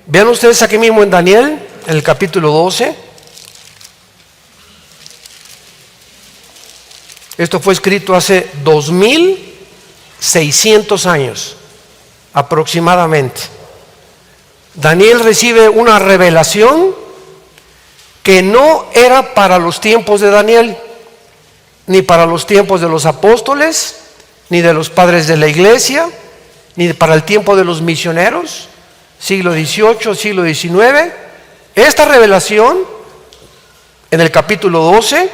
Vean ustedes aquí mismo en Daniel, en el capítulo 12. Esto fue escrito hace 2600 años aproximadamente. Daniel recibe una revelación que no era para los tiempos de Daniel, ni para los tiempos de los apóstoles, ni de los padres de la iglesia, ni para el tiempo de los misioneros, siglo XVIII, siglo XIX. Esta revelación, en el capítulo 12,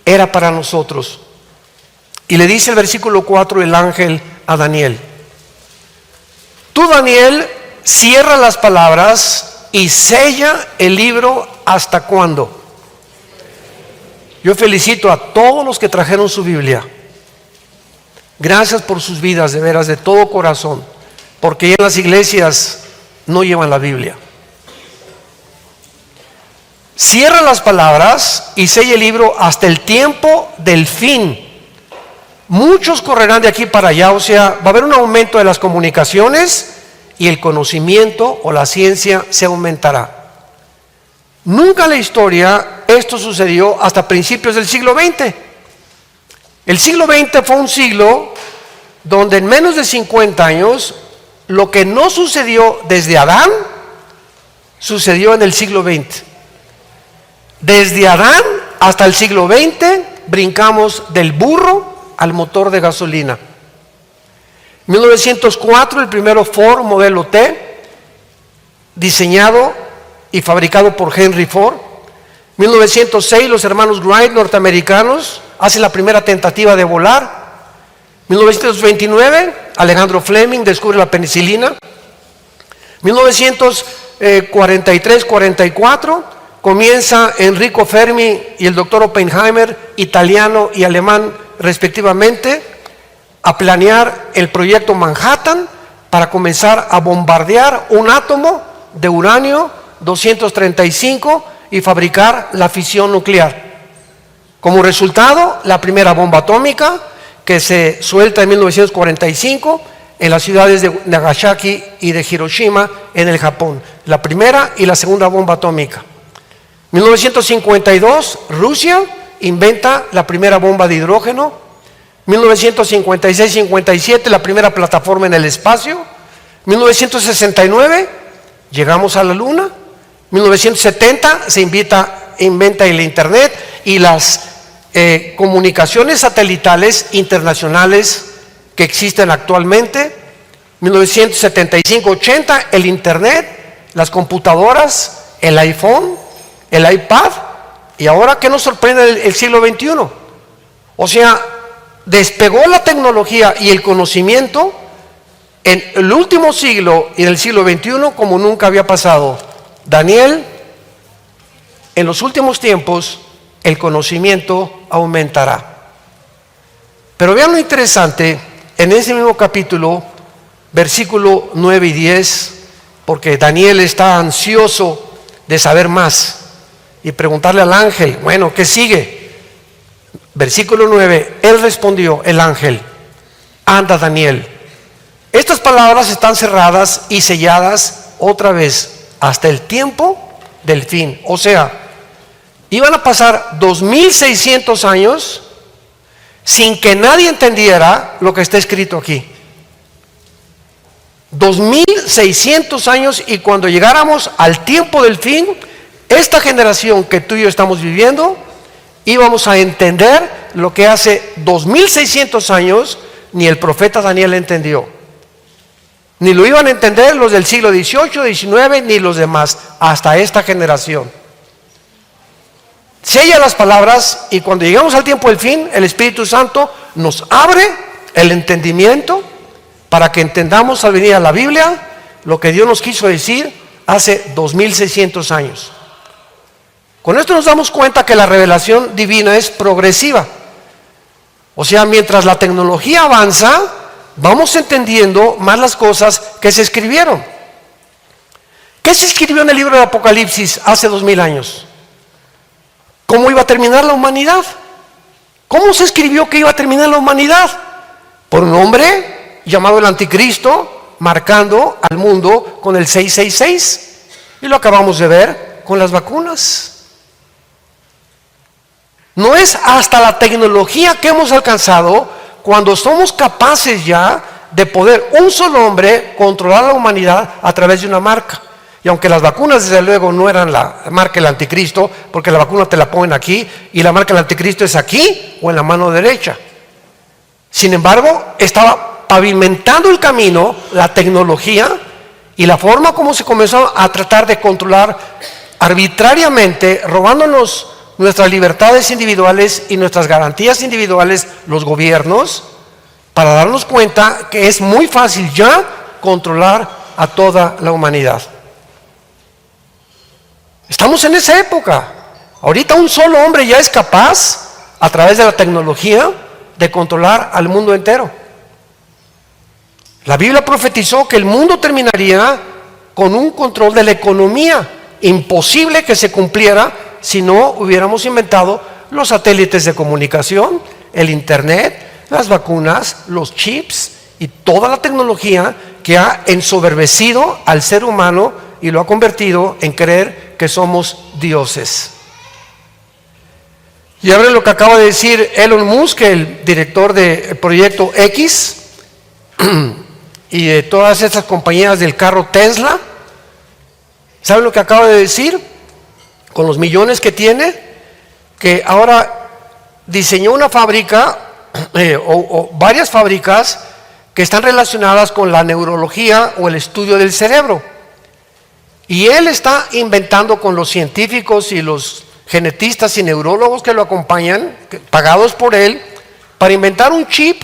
era para nosotros. Y le dice el versículo 4 el ángel a Daniel: tú, Daniel, cierra las palabras y sella el libro. ¿Hasta cuándo? Yo felicito a todos los que trajeron su Biblia. Gracias por sus vidas, de veras, de todo corazón, porque ya en las iglesias no llevan la Biblia. Cierra las palabras y sella el libro hasta el tiempo del fin. Muchos correrán de aquí para allá, o sea, va a haber un aumento de las comunicaciones y el conocimiento o la ciencia se aumentará. Nunca en la historia esto sucedió hasta principios del siglo XX. El siglo XX fue un siglo donde en menos de 50 años, lo que no sucedió desde Adán, sucedió en el siglo XX. Desde Adán hasta el siglo XX, brincamos del burro al motor de gasolina. 1904, el primero Ford modelo T, diseñado y fabricado por Henry Ford. 1906, los hermanos Wright, norteamericanos, hacen la primera tentativa de volar. 1929, Alejandro Fleming descubre la penicilina. 1943-44, comienza Enrico Fermi y el doctor Oppenheimer, italiano y alemán respectivamente, a planear el proyecto Manhattan para comenzar a bombardear un átomo de uranio 235 y fabricar la fisión nuclear. Como resultado, la primera bomba atómica, que se suelta en 1945 en las ciudades de Nagasaki y de Hiroshima en el Japón. La primera y la segunda bomba atómica. 1952, Rusia inventa la primera bomba de hidrógeno. 1956-57, la primera plataforma en el espacio. 1969, llegamos a la Luna. 1970 se inventa el Internet y las comunicaciones satelitales internacionales que existen actualmente. 1975-80, el Internet, las computadoras, el iPhone, el iPad, y ahora ¿qué nos sorprende el siglo XXI? O sea, despegó la tecnología y el conocimiento en el último siglo y en el siglo XXI como nunca había pasado. Daniel, en los últimos tiempos el conocimiento aumentará. Pero vean lo interesante, en ese mismo capítulo, versículo 9 y 10, porque Daniel está ansioso de saber más y preguntarle al ángel, bueno, ¿qué sigue? Versículo 9, él respondió, el ángel: anda, Daniel, estas palabras están cerradas y selladas otra vez hasta el tiempo del fin. O sea, iban a pasar 2600 años sin que nadie entendiera lo que está escrito aquí. 2600 años, y cuando llegáramos al tiempo del fin, esta generación que tú y yo estamos viviendo, íbamos a entender lo que hace 2600 años ni el profeta Daniel entendió. Ni lo iban a entender los del siglo XVIII, XIX, ni los demás, hasta esta generación. Sella las palabras, y cuando llegamos al tiempo del fin, el Espíritu Santo nos abre el entendimiento para que entendamos al venir a la Biblia lo que Dios nos quiso decir hace 2600 años. Con esto nos damos cuenta que la revelación divina es progresiva. O sea, mientras la tecnología avanza, vamos entendiendo más las cosas que se escribieron. ¿Qué se escribió en el libro de Apocalipsis hace 2000 años? ¿Cómo iba a terminar la humanidad? ¿Cómo se escribió que iba a terminar la humanidad? Por un hombre llamado el Anticristo, marcando al mundo con el 666. Y lo acabamos de ver con las vacunas. No es hasta la tecnología que hemos alcanzado cuando somos capaces ya de poder un solo hombre controlar a la humanidad a través de una marca. Y aunque las vacunas desde luego no eran la marca del anticristo, porque la vacuna te la ponen aquí y la marca del anticristo es aquí o en la mano derecha. Sin embargo, estaba pavimentando el camino la tecnología y la forma como se comenzó a tratar de controlar arbitrariamente, robándonos nuestras libertades individuales y nuestras garantías individuales, los gobiernos, para darnos cuenta que es muy fácil ya controlar a toda la humanidad. Estamos en esa época. Ahorita un solo hombre ya es capaz, a través de la tecnología, de controlar al mundo entero. La Biblia profetizó que el mundo terminaría con un control de la economía imposible que se cumpliera si no hubiéramos inventado los satélites de comunicación, el internet, las vacunas, los chips y toda la tecnología que ha ensoberbecido al ser humano y lo ha convertido en creer que somos dioses. Y ahora lo que acaba de decir Elon Musk, el director del proyecto X y de todas estas compañías del carro Tesla. ¿Saben lo que acaba de decir? Con los millones que tiene, que ahora diseñó una fábrica o varias fábricas que están relacionadas con la neurología o el estudio del cerebro. Y él está inventando con los científicos y los genetistas y neurólogos que lo acompañan, pagados por él, para inventar un chip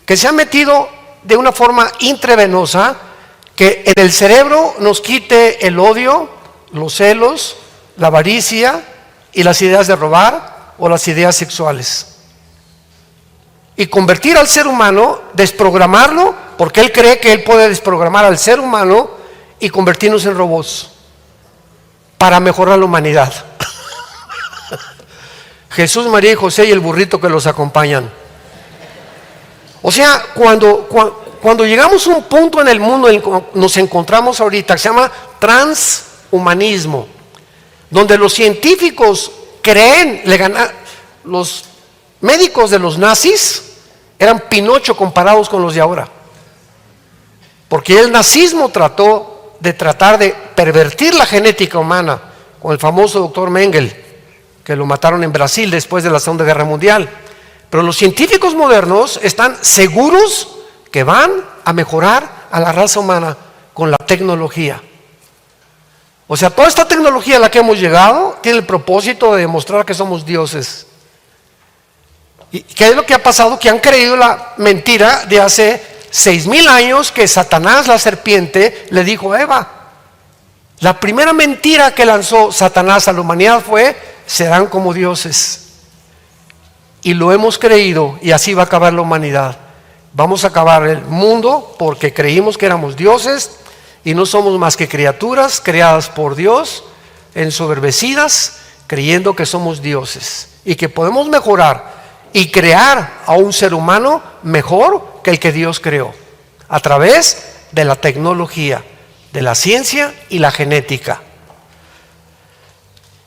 que se ha metido de una forma intravenosa, que en el cerebro nos quite el odio, los celos, la avaricia y las ideas de robar o las ideas sexuales. Y convertir al ser humano, desprogramarlo, porque él cree que él puede desprogramar al ser humano y convertirnos en robots para mejorar la humanidad. Jesús, María y José y el burrito que los acompañan. O sea, cuando llegamos a un punto en el mundo en el que nos encontramos ahorita, que se llama transhumanismo, donde los científicos creen, los médicos de los nazis eran Pinocho comparados con los de ahora, porque el nazismo trató de pervertir la genética humana con el famoso doctor Mengele, que lo mataron en Brasil después de la Segunda Guerra Mundial. Pero los científicos modernos están seguros que van a mejorar a la raza humana con la tecnología. O sea, toda esta tecnología a la que hemos llegado tiene el propósito de demostrar que somos dioses. ¿Y qué es lo que ha pasado? Que han creído la mentira de hace 6,000 años que Satanás, la serpiente, le dijo a Eva. La primera mentira que lanzó Satanás a la humanidad fue: serán como dioses. Y lo hemos creído, y así va a acabar la humanidad. Vamos a acabar el mundo porque creímos que éramos dioses y no somos más que criaturas creadas por Dios, ensoberbecidas, creyendo que somos dioses y que podemos mejorar y crear a un ser humano mejor que el que Dios creó a través de la tecnología, de la ciencia y la genética.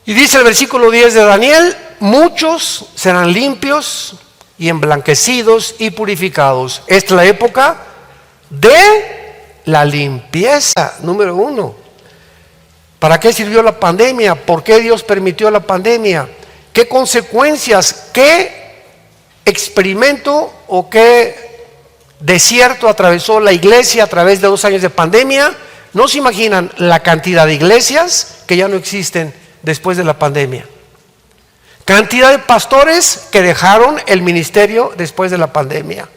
Y dice el versículo 10 de Daniel: muchos serán limpios y emblanquecidos y purificados. Esta es la época de la limpieza, número 1. ¿Para qué sirvió la pandemia? ¿Por qué Dios permitió la pandemia? ¿Qué consecuencias, qué experimento o qué desierto atravesó la iglesia a través de 2 años de pandemia? No se imaginan la cantidad de iglesias que ya no existen después de la pandemia. Cantidad de pastores que dejaron el ministerio después de la pandemia.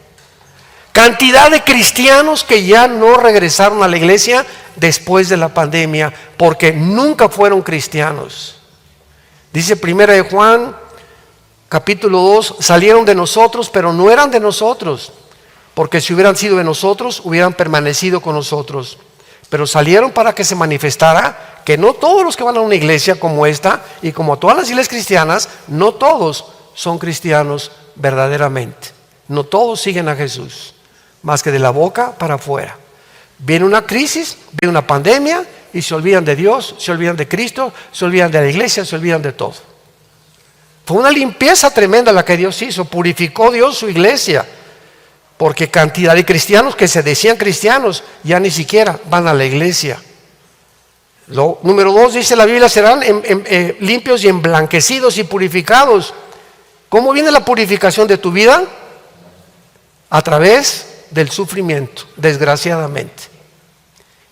Cantidad de cristianos que ya no regresaron a la iglesia después de la pandemia porque nunca fueron cristianos. Dice 1 de Juan capítulo 2: salieron de nosotros, pero no eran de nosotros, porque si hubieran sido de nosotros, hubieran permanecido con nosotros. Pero salieron para que se manifestara que no todos los que van a una iglesia como esta y como todas las iglesias cristianas, no todos son cristianos verdaderamente. No todos siguen a Jesús, más que de la boca para afuera. Viene una crisis, viene una pandemia y se olvidan de Dios, se olvidan de Cristo, se olvidan de la iglesia, se olvidan de todo. Fue una limpieza tremenda la que Dios hizo, purificó Dios su iglesia, porque cantidad de cristianos que se decían cristianos ya ni siquiera van a la iglesia. Número 2, dice la Biblia, serán limpios y emblanquecidos y purificados. ¿Cómo viene la purificación de tu vida? A través del sufrimiento, desgraciadamente.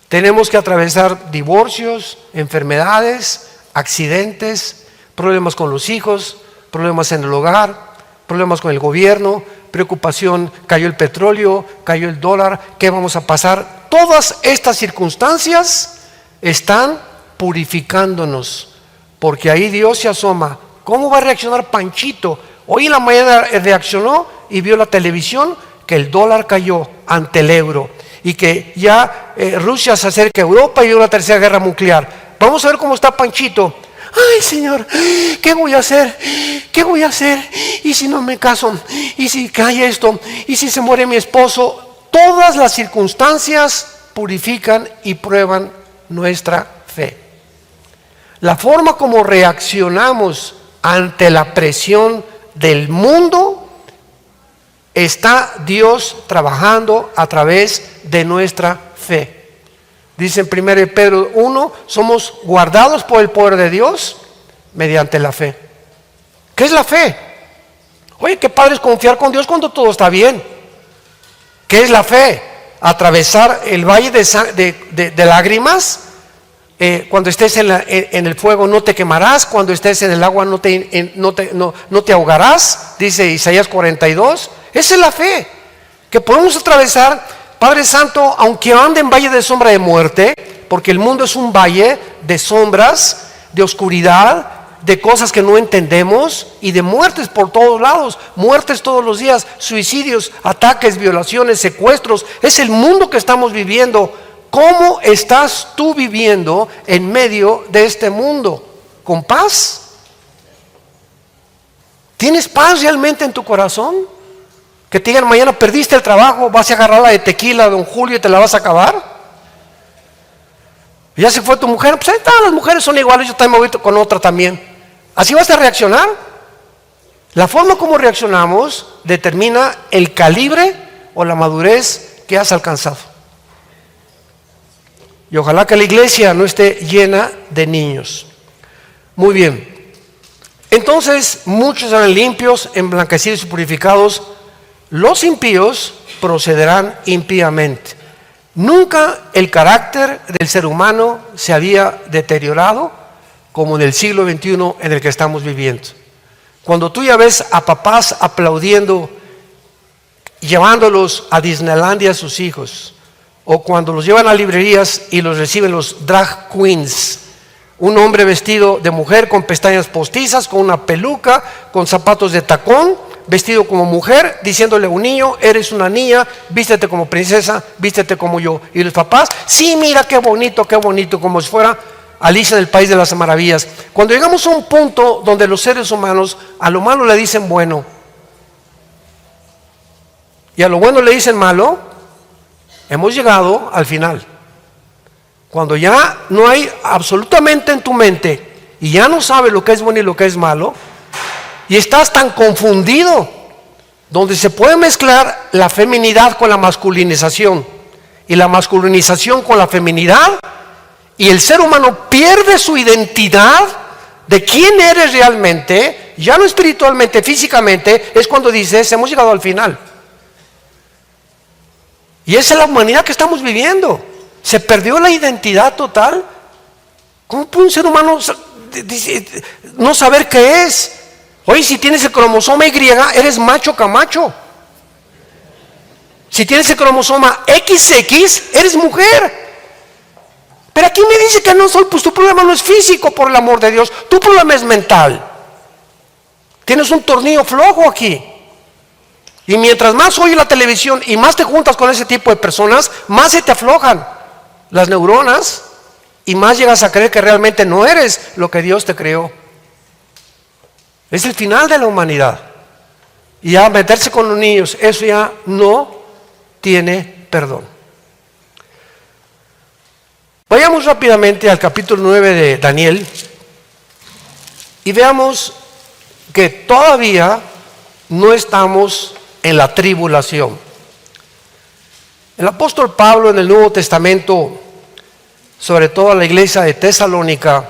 Tenemos que atravesar divorcios, enfermedades, accidentes, problemas con los hijos, problemas en el hogar, problemas con el gobierno, preocupación, cayó el petróleo, cayó el dólar, ¿qué vamos a pasar? Todas estas circunstancias están purificándonos, porque ahí Dios se asoma. ¿Cómo va a reaccionar Panchito? Hoy en la mañana reaccionó y vio la televisión que el dólar cayó ante el euro y que ya Rusia se acerca a Europa y hay una tercera guerra nuclear. Vamos a ver cómo está Panchito. Ay, Señor, ¿qué voy a hacer? ¿Qué voy a hacer? ¿Y si no me caso? ¿Y si cae esto? ¿Y si se muere mi esposo? Todas las circunstancias purifican y prueban nuestra fe. La forma como reaccionamos ante la presión del mundo, está Dios trabajando a través de nuestra fe. Dice en 1 Pedro 1, somos guardados por el poder de Dios mediante la fe. ¿Qué es la fe? Oye, qué padre es confiar con Dios cuando todo está bien. ¿Qué es la fe? Atravesar el valle de lágrimas. Cuando estés en el fuego no te quemarás, cuando estés en el agua no te ahogarás, dice Isaías 42. Esa es la fe, que podemos atravesar. Padre Santo, aunque ande en valle de sombra de muerte, porque el mundo es un valle de sombras, de oscuridad, de cosas que no entendemos y de muertes por todos lados, muertes todos los días, suicidios, ataques, violaciones, secuestros. Es el mundo que estamos viviendo. ¿Cómo estás tú viviendo en medio de este mundo? ¿Con paz? ¿Tienes paz realmente en tu corazón? Que te digan mañana perdiste el trabajo, vas a agarrar la de tequila, don Julio, y te la vas a acabar. Ya se fue tu mujer, pues ahí están, las mujeres son iguales, yo también me voy con otra también. ¿Así vas a reaccionar? La forma como reaccionamos determina el calibre o la madurez que has alcanzado. Y ojalá que la iglesia no esté llena de niños. Muy bien. Entonces, muchos serán limpios, emblanquecidos y purificados. Los impíos procederán impíamente. Nunca el carácter del ser humano se había deteriorado como en el siglo XXI en el que estamos viviendo. Cuando tú ya ves a papás aplaudiendo, llevándolos a Disneylandia a sus hijos, o cuando los llevan a librerías y los reciben los drag queens, un hombre vestido de mujer con pestañas postizas, con una peluca, con zapatos de tacón, vestido como mujer, diciéndole a un niño, eres una niña, vístete como princesa, vístete como yo. Y los papás, sí, mira qué bonito, como si fuera Alicia del País de las Maravillas. Cuando llegamos a un punto donde los seres humanos a lo malo le dicen bueno y a lo bueno le dicen malo, hemos llegado al final. Cuando ya no hay absolutamente en tu mente y ya no sabes lo que es bueno y lo que es malo, y estás tan confundido, donde se puede mezclar la feminidad con la masculinización y la masculinización con la feminidad, y el ser humano pierde su identidad de quién eres realmente, ya no espiritualmente, físicamente, es cuando dices, hemos llegado al final. Y esa es la humanidad que estamos viviendo. Se perdió la identidad total. ¿Cómo puede un ser humano no saber qué es? Oye, si tienes el cromosoma Y, eres macho camacho. Si tienes el cromosoma XX, eres mujer. Pero aquí me dice que no soy, pues tu problema no es físico, por el amor de Dios. Tu problema es mental. Tienes un tornillo flojo aquí. Y mientras más oyes la televisión y más te juntas con ese tipo de personas, más se te aflojan las neuronas y más llegas a creer que realmente no eres lo que Dios te creó. Es el final de la humanidad. Y ya meterse con los niños, eso ya no tiene perdón. Vayamos rápidamente al capítulo 9 de Daniel y veamos que todavía no estamos en la tribulación. El apóstol Pablo en el Nuevo Testamento, sobre todo a la iglesia de Tesalónica,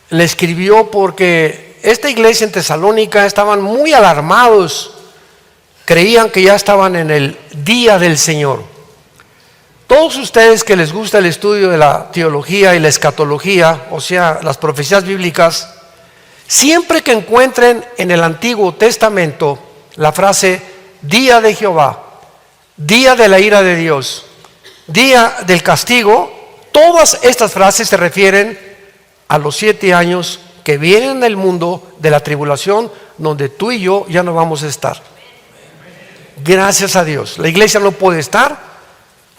le escribió porque esta iglesia en Tesalónica estaban muy alarmados, creían que ya estaban en el día del Señor. Todos ustedes que les gusta el estudio de la teología y la escatología, o sea, las profecías bíblicas, siempre que encuentren en el Antiguo Testamento la frase día de Jehová, día de la ira de Dios, día del castigo, todas estas frases se refieren a los 7 años que vienen del mundo de la tribulación, donde tú y yo ya no vamos a estar. Gracias a Dios. La iglesia no puede estar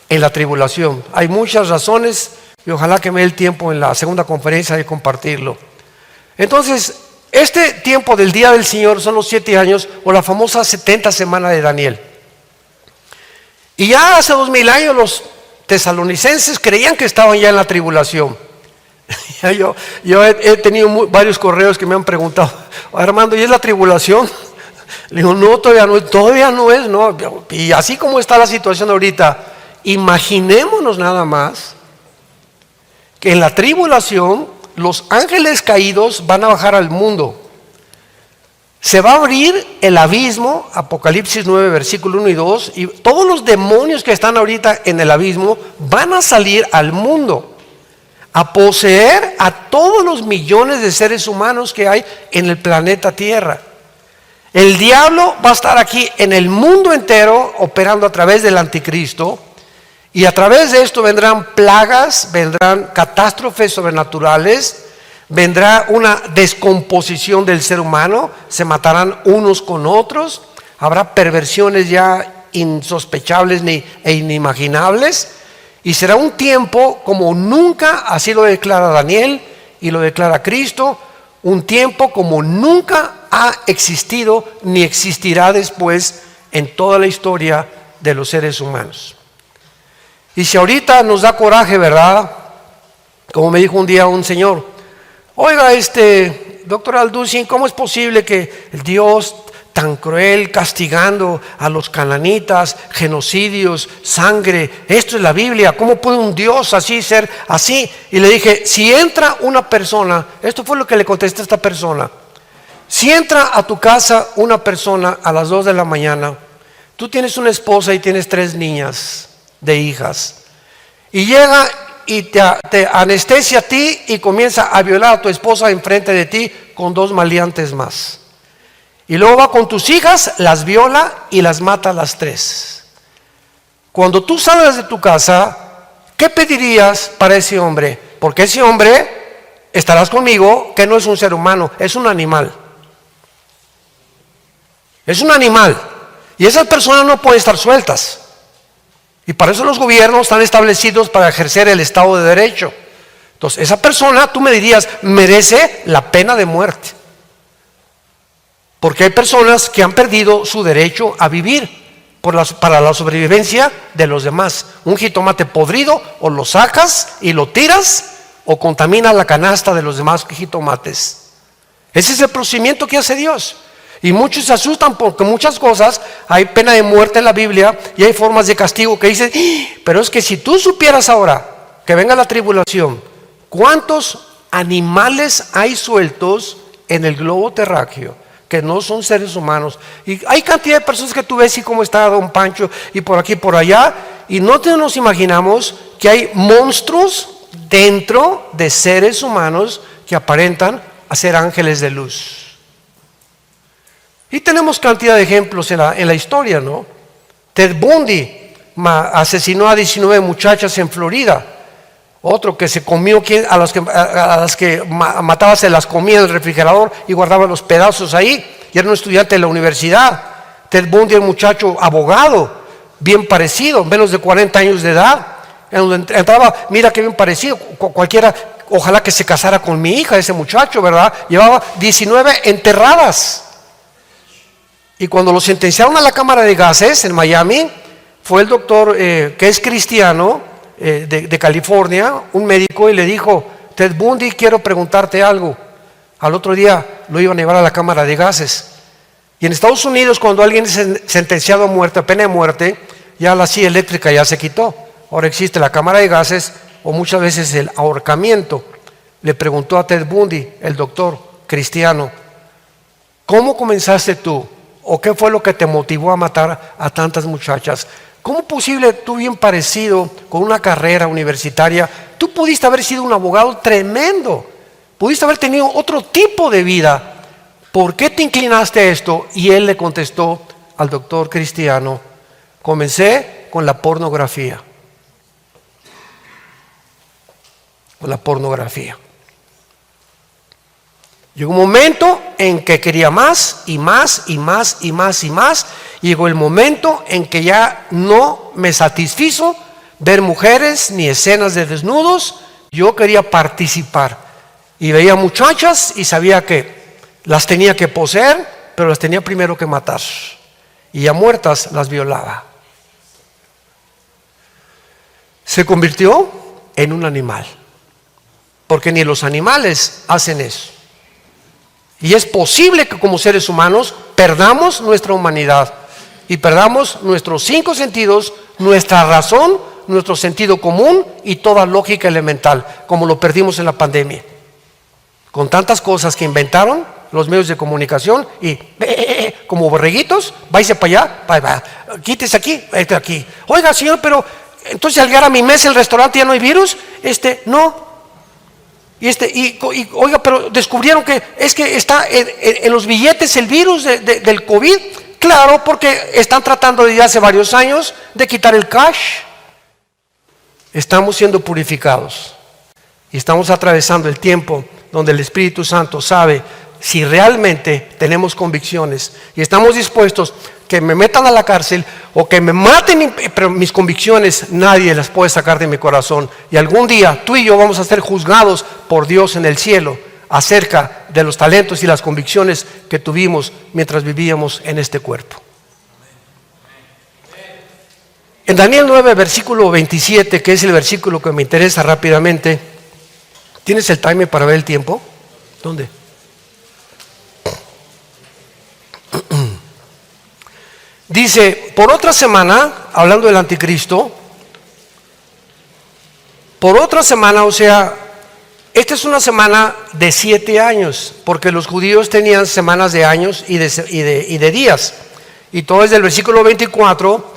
en la tribulación. Hay muchas razones y ojalá que me dé el tiempo en la segunda conferencia de compartirlo. Entonces, este tiempo del día del Señor son los 7 años o la famosa 70 semana de Daniel. Y ya hace 2000 años los tesalonicenses creían que estaban ya en la tribulación. Yo he tenido varios correos que me han preguntado, Armando, ¿y es la tribulación? Le digo, no, todavía no es, no. Y así como está la situación ahorita, imaginémonos nada más que en la tribulación los ángeles caídos van a bajar al mundo. Se va a abrir el abismo, Apocalipsis 9, versículo 1 y 2, y todos los demonios que están ahorita en el abismo van a salir al mundo a poseer a todos los millones de seres humanos que hay en el planeta Tierra. El diablo va a estar aquí en el mundo entero operando a través del anticristo, y a través de esto vendrán plagas, vendrán catástrofes sobrenaturales, vendrá una descomposición del ser humano, se matarán unos con otros, habrá perversiones ya insospechables e inimaginables, y será un tiempo como nunca, así lo declara Daniel y lo declara Cristo, un tiempo como nunca ha existido ni existirá después en toda la historia de los seres humanos. Y si ahorita nos da coraje, ¿verdad? Como me dijo un día un señor, oiga, doctor Alducin, ¿cómo es posible que el Dios tan cruel castigando a los cananitas, genocidios, sangre? Esto es la Biblia, ¿cómo puede un Dios así ser así? Y le dije, si entra una persona, esto fue lo que le contesté a esta persona, si entra a tu casa una persona a las 2 de la mañana, tú tienes una esposa y tienes 3 niñas de hijas, y llega y te anestesia a ti y comienza a violar a tu esposa enfrente de ti con 2 maleantes más, y luego va con tus hijas, las viola y las mata a las 3. Cuando tú sales de tu casa, ¿qué pedirías para ese hombre? Porque ese hombre, estarás conmigo, que no es un ser humano, es un animal. Es un animal, y esas personas no pueden estar sueltas. Y para eso los gobiernos están establecidos para ejercer el Estado de Derecho. Entonces, esa persona, tú me dirías, merece la pena de muerte. Porque hay personas que han perdido su derecho a vivir para la sobrevivencia de los demás. Un jitomate podrido, o lo sacas y lo tiras, o contaminas la canasta de los demás jitomates. Ese es el procedimiento que hace Dios. Y muchos se asustan porque muchas cosas, hay pena de muerte en la Biblia y hay formas de castigo que dicen, pero es que si tú supieras ahora que venga la tribulación, ¿cuántos animales hay sueltos en el globo terráqueo que no son seres humanos? Y hay cantidad de personas que tú ves y como está Don Pancho y por aquí y por allá, y no nos imaginamos que hay monstruos dentro de seres humanos que aparentan a ser ángeles de luz. Y tenemos cantidad de ejemplos en la historia, ¿no? Ted Bundy asesinó a 19 muchachas en Florida. Otro que se comió, a las que mataba se las comía en el refrigerador y guardaba los pedazos ahí. Y era un estudiante de la universidad. Ted Bundy, el muchacho abogado, bien parecido, menos de 40 años de edad. Entraba, mira qué bien parecido, cualquiera, ojalá que se casara con mi hija, ese muchacho, ¿verdad? Llevaba 19 enterradas. Y cuando lo sentenciaron a la cámara de gases en Miami, fue el doctor que es cristiano, de California, un médico, y le dijo: Ted Bundy, quiero preguntarte algo. Al otro día lo iban a llevar a la cámara de gases. Y en Estados Unidos, cuando alguien es sentenciado a muerte, a pena de muerte, ya la silla eléctrica ya se quitó. Ahora existe la cámara de gases o muchas veces el ahorcamiento. Le preguntó a Ted Bundy, el doctor cristiano: ¿cómo comenzaste tú? ¿O qué fue lo que te motivó a matar a tantas muchachas? ¿Cómo posible, tú bien parecido, con una carrera universitaria, tú pudiste haber sido un abogado tremendo? Pudiste haber tenido otro tipo de vida. ¿Por qué te inclinaste a esto? Y él le contestó al doctor cristiano: comencé con la pornografía. Con la pornografía. Llegó un momento en que quería más y más y más y más y más. Llegó el momento en que ya no me satisfizo ver mujeres ni escenas de desnudos. Yo quería participar. Y veía muchachas y sabía que las tenía que poseer, pero las tenía primero que matar. Y ya muertas las violaba. Se convirtió en un animal. Porque ni los animales hacen eso. Y es posible que como seres humanos perdamos nuestra humanidad y perdamos nuestros 5 sentidos, nuestra razón, nuestro sentido común y toda lógica elemental, como lo perdimos en la pandemia. Con tantas cosas que inventaron los medios de comunicación y como borreguitos, váyase para allá, quítese aquí, aquí. Oiga, señor, pero entonces al llegar a mi mesa el restaurante ya no hay virus. No. Y oiga, pero descubrieron que es que está en los billetes el virus del COVID. Claro, porque están tratando desde hace varios años de quitar el cash. Estamos siendo purificados y estamos atravesando el tiempo donde el Espíritu Santo sabe si realmente tenemos convicciones y estamos dispuestos que me metan a la cárcel o que me maten, pero mis convicciones nadie las puede sacar de mi corazón. Y algún día tú y yo vamos a ser juzgados por Dios en el cielo acerca de los talentos y las convicciones que tuvimos mientras vivíamos en este cuerpo. En Daniel 9, versículo 27, que es el versículo que me interesa rápidamente. ¿Tienes el timer para ver el tiempo? ¿Dónde? Dice: por otra semana, hablando del anticristo, por otra semana, o sea, esta es una semana de 7 años, porque los judíos tenían semanas de años y de días. Y todo es del versículo 24,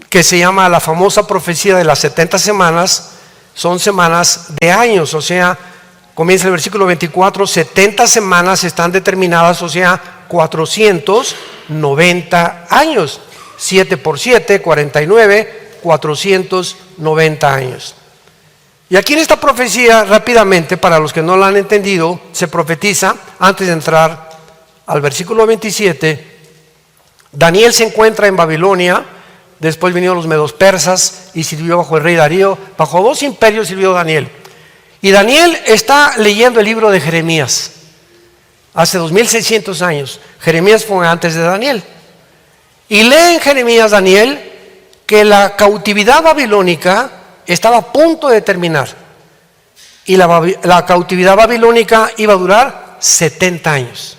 que se llama la famosa profecía de las 70 semanas, son semanas de años, o sea, comienza el versículo 24, 70 semanas están determinadas, o sea, 490 años. 7 por 7, 49, 490 años. Y aquí en esta profecía, rápidamente, para los que no la han entendido, se profetiza, antes de entrar al versículo 27, Daniel se encuentra en Babilonia, después vinieron los medos persas y sirvió bajo el rey Darío. Bajo 2 imperios sirvió Daniel. Y Daniel está leyendo el libro de Jeremías. Hace 2600 años. Jeremías fue antes de Daniel. Y lee en Jeremías Daniel que la cautividad babilónica estaba a punto de terminar. Y la cautividad babilónica iba a durar 70 años.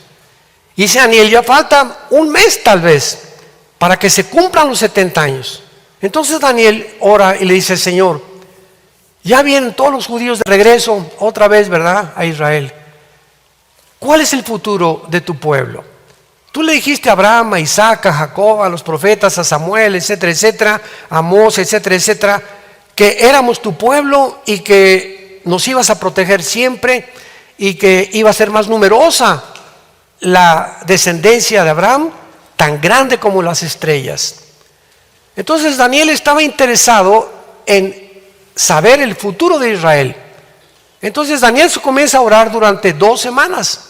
Y dice Daniel: ya falta un mes tal vez para que se cumplan los 70 años. Entonces Daniel ora y le dice: Señor, ya vienen todos los judíos de regreso otra vez, ¿verdad?, a Israel. ¿Cuál es el futuro de tu pueblo? Tú le dijiste a Abraham, a Isaac, a Jacob, a los profetas, a Samuel, etcétera, etcétera, a Amós, etcétera, etcétera, que éramos tu pueblo y que nos ibas a proteger siempre y que iba a ser más numerosa la descendencia de Abraham, tan grande como las estrellas. Entonces Daniel estaba interesado en saber el futuro de Israel. Entonces Daniel comienza a orar durante 2 semanas.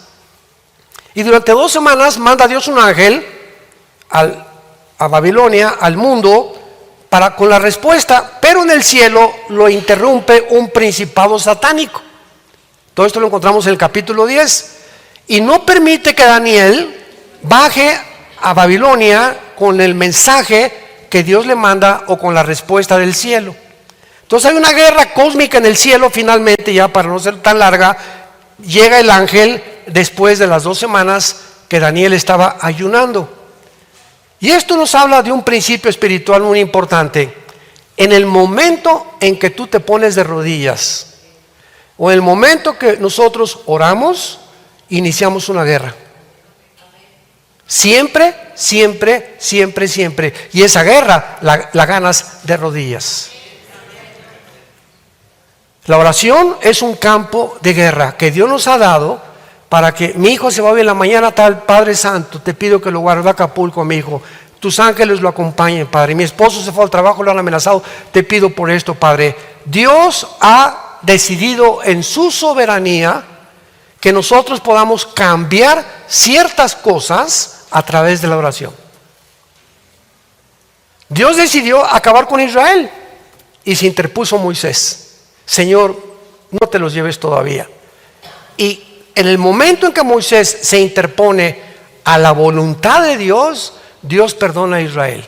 Y durante 2 semanas manda Dios un ángel a Babilonia, al mundo, con la respuesta, pero en el cielo lo interrumpe un principado satánico. Todo esto lo encontramos en el capítulo 10. Y no permite que Daniel baje a Babilonia con el mensaje que Dios le manda o con la respuesta del cielo. Entonces hay una guerra cósmica en el cielo finalmente, ya para no ser tan larga. Llega el ángel después de las 2 semanas que Daniel estaba ayunando. Y esto nos habla de un principio espiritual muy importante. En el momento en que tú te pones de rodillas, o en el momento que nosotros oramos, iniciamos una guerra. Siempre, siempre, siempre, siempre. Y esa guerra la ganas de rodillas. La oración es un campo de guerra que Dios nos ha dado para que mi hijo se va hoy en la mañana, tal Padre Santo, te pido que lo guardes a Acapulco, mi hijo. Tus ángeles lo acompañen, Padre. Mi esposo se fue al trabajo, lo han amenazado. Te pido por esto, Padre. Dios ha decidido en su soberanía que nosotros podamos cambiar ciertas cosas a través de la oración. Dios decidió acabar con Israel y se interpuso Moisés. Señor, no te los lleves todavía. Y en el momento en que Moisés se interpone a la voluntad de Dios, Dios perdona a Israel.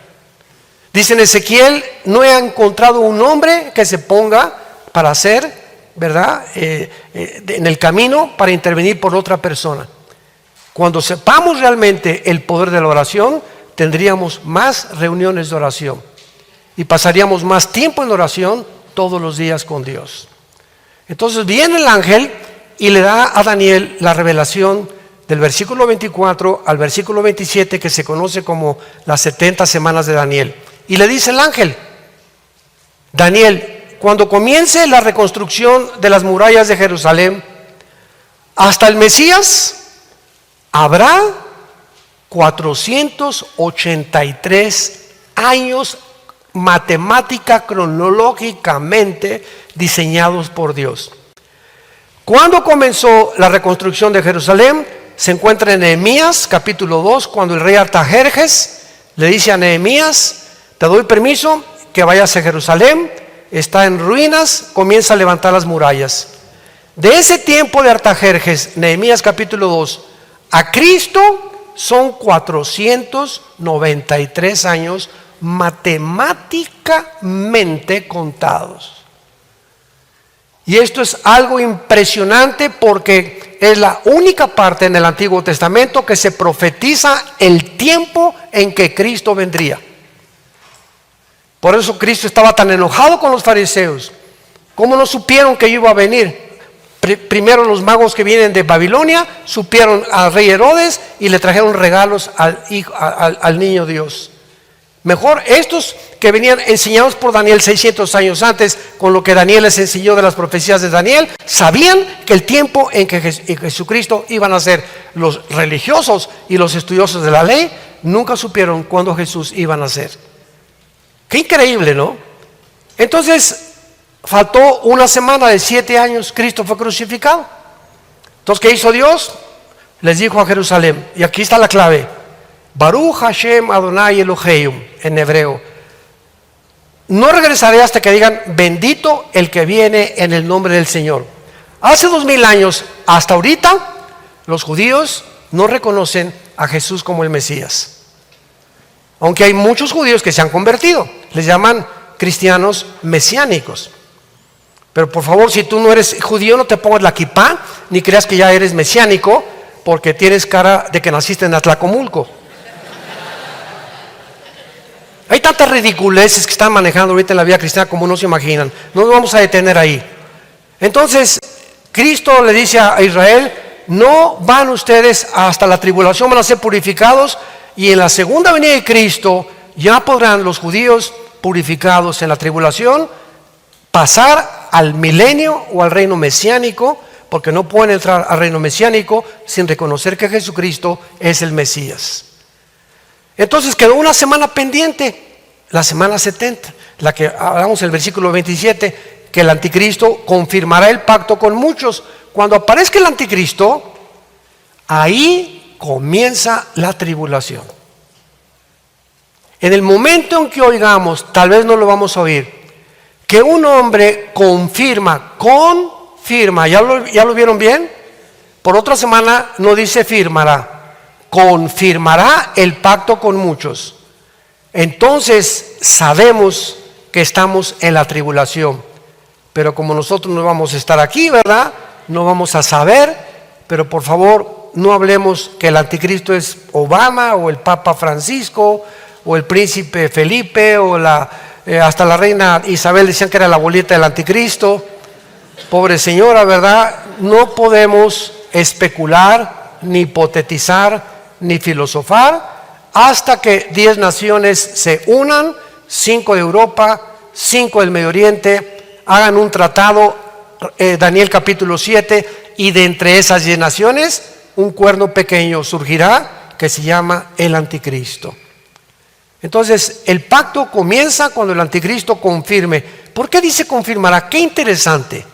Dice en Ezequiel, no he encontrado un hombre que se ponga para hacer, ¿verdad? En el camino para intervenir por otra persona. Cuando sepamos realmente el poder de la oración, tendríamos más reuniones de oración y pasaríamos más tiempo en oración todos los días con Dios. Entonces viene el ángel y le da a Daniel la revelación del versículo 24 al versículo 27, que se conoce como las 70 semanas de Daniel. Y le dice el ángel: Daniel, cuando comience la reconstrucción de las murallas de Jerusalén, hasta el Mesías habrá 483 años matemática, cronológicamente diseñados por Dios. ¿Cuándo comenzó la reconstrucción de Jerusalén? Se encuentra en Nehemías capítulo 2, cuando el rey Artajerjes le dice a Nehemías: te doy permiso que vayas a Jerusalén, está en ruinas, comienza a levantar las murallas. De ese tiempo de Artajerjes, Nehemías capítulo 2, a Cristo son 493 años matemáticamente contados. Y esto es algo impresionante porque es la única parte en el Antiguo Testamento que se profetiza el tiempo en que Cristo vendría. Por eso Cristo estaba tan enojado con los fariseos. ¿Cómo no supieron que iba a venir? Primero los magos que vienen de Babilonia supieron al rey Herodes y le trajeron regalos al niño Dios. Mejor estos que venían enseñados por Daniel 600 años antes, con lo que Daniel les enseñó de las profecías de Daniel, sabían que el tiempo en que Jesucristo iban a ser. Los religiosos y los estudiosos de la ley nunca supieron cuándo Jesús iba a nacer. Qué increíble, ¿no? Entonces faltó una semana de 7 años, Cristo fue crucificado. Entonces, ¿qué hizo Dios? Les dijo a Jerusalén, y aquí está la clave: Baruch Hashem Adonai Eloheinu, en hebreo. No regresaré hasta que digan: bendito el que viene en el nombre del Señor. Hace 2000 años hasta ahorita, los judíos no reconocen a Jesús como el Mesías. Aunque hay muchos judíos que se han convertido, les llaman cristianos mesiánicos. Pero por favor, si tú no eres judío, no te pongas la kipá, ni creas que ya eres mesiánico, porque tienes cara de que naciste en Atlacomulco. Hay tantas ridiculeces que están manejando ahorita en la vida cristiana como no se imaginan. No nos vamos a detener ahí. Entonces, Cristo le dice a Israel: no van ustedes hasta la tribulación, van a ser purificados, y en la segunda venida de Cristo ya podrán los judíos purificados en la tribulación pasar al milenio o al reino mesiánico, porque no pueden entrar al reino mesiánico sin reconocer que Jesucristo es el Mesías. Entonces quedó una semana pendiente, la semana 70, la que hablamos en el versículo 27, que el anticristo confirmará el pacto con muchos. Cuando aparezca el anticristo, ahí comienza la tribulación. En el momento en que oigamos, tal vez no lo vamos a oír, que un hombre confirma, ¿ya lo vieron bien? Por otra semana no dice firmará, confirmará el pacto con muchos. Entonces sabemos que estamos en la tribulación. Pero como nosotros no vamos a estar aquí, ¿verdad? No vamos a saber, pero por favor no hablemos que el anticristo es Obama o el Papa Francisco o el príncipe Felipe o hasta la reina Isabel decían que era la abuelita del anticristo. Pobre señora, ¿verdad? No podemos especular, ni hipotetizar, ni filosofar hasta que 10 naciones se unan, 5 de Europa, 5 del Medio Oriente, hagan un tratado, Daniel capítulo 7, y de entre esas 10 naciones un cuerno pequeño surgirá que se llama el anticristo. Entonces el pacto comienza cuando el anticristo confirme. ¿Por qué dice confirmará? Qué interesante,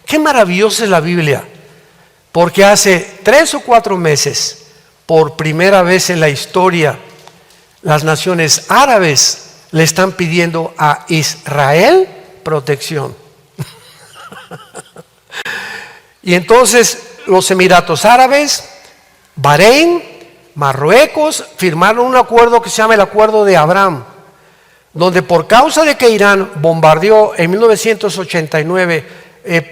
qué maravillosa es la Biblia, porque hace 3 o 4 meses, por primera vez en la historia, las naciones árabes le están pidiendo a Israel protección. Y entonces los Emiratos Árabes, Bahrein, Marruecos firmaron un acuerdo que se llama el Acuerdo de Abraham, donde por causa de que Irán bombardeó en 1989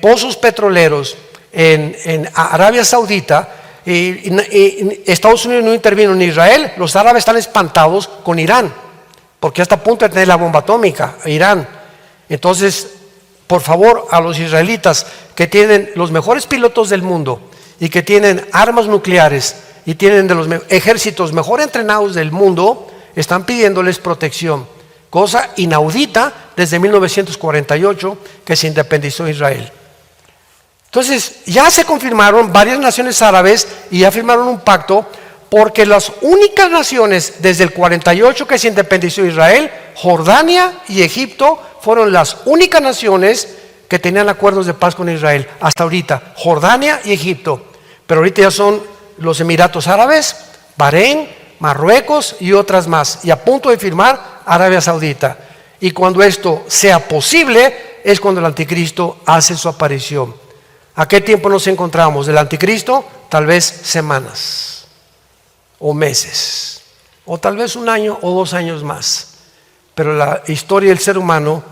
pozos petroleros en Arabia Saudita, y Estados Unidos no intervino en Israel, los árabes están espantados con Irán, porque está a punto de tener la bomba atómica, Irán. Entonces, por favor, a los israelitas que tienen los mejores pilotos del mundo y que tienen armas nucleares y tienen de los ejércitos mejor entrenados del mundo, están pidiéndoles protección, cosa inaudita desde 1948 que se independizó Israel. Entonces ya se confirmaron varias naciones árabes y ya firmaron un pacto, porque las únicas naciones desde el 48 que se independizó Israel, Jordania y Egipto, fueron las únicas naciones que tenían acuerdos de paz con Israel hasta ahorita, Jordania y Egipto. Pero ahorita ya son los Emiratos Árabes, Bahrein, Marruecos y otras más, y a punto de firmar Arabia Saudita. Y cuando esto sea posible es cuando el anticristo hace su aparición. ¿A qué tiempo nos encontramos del anticristo? Tal vez semanas o meses, o tal vez 1 año o 2 años más. Pero la historia del ser humano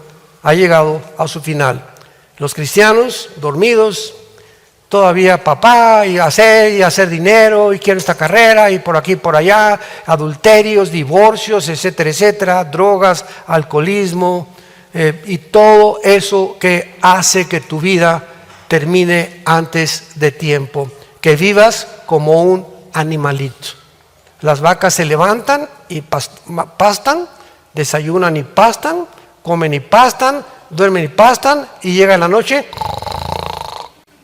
ha llegado a su final. Los cristianos dormidos, todavía papá, y hacer dinero, y quiero esta carrera, y por aquí, por allá, adulterios, divorcios, etcétera, etcétera, drogas, alcoholismo, y todo eso que hace que tu vida termine antes de tiempo, que vivas como un animalito. Las vacas se levantan y pastan, desayunan y pastan, comen y pastan, duermen y pastan, y llega la noche.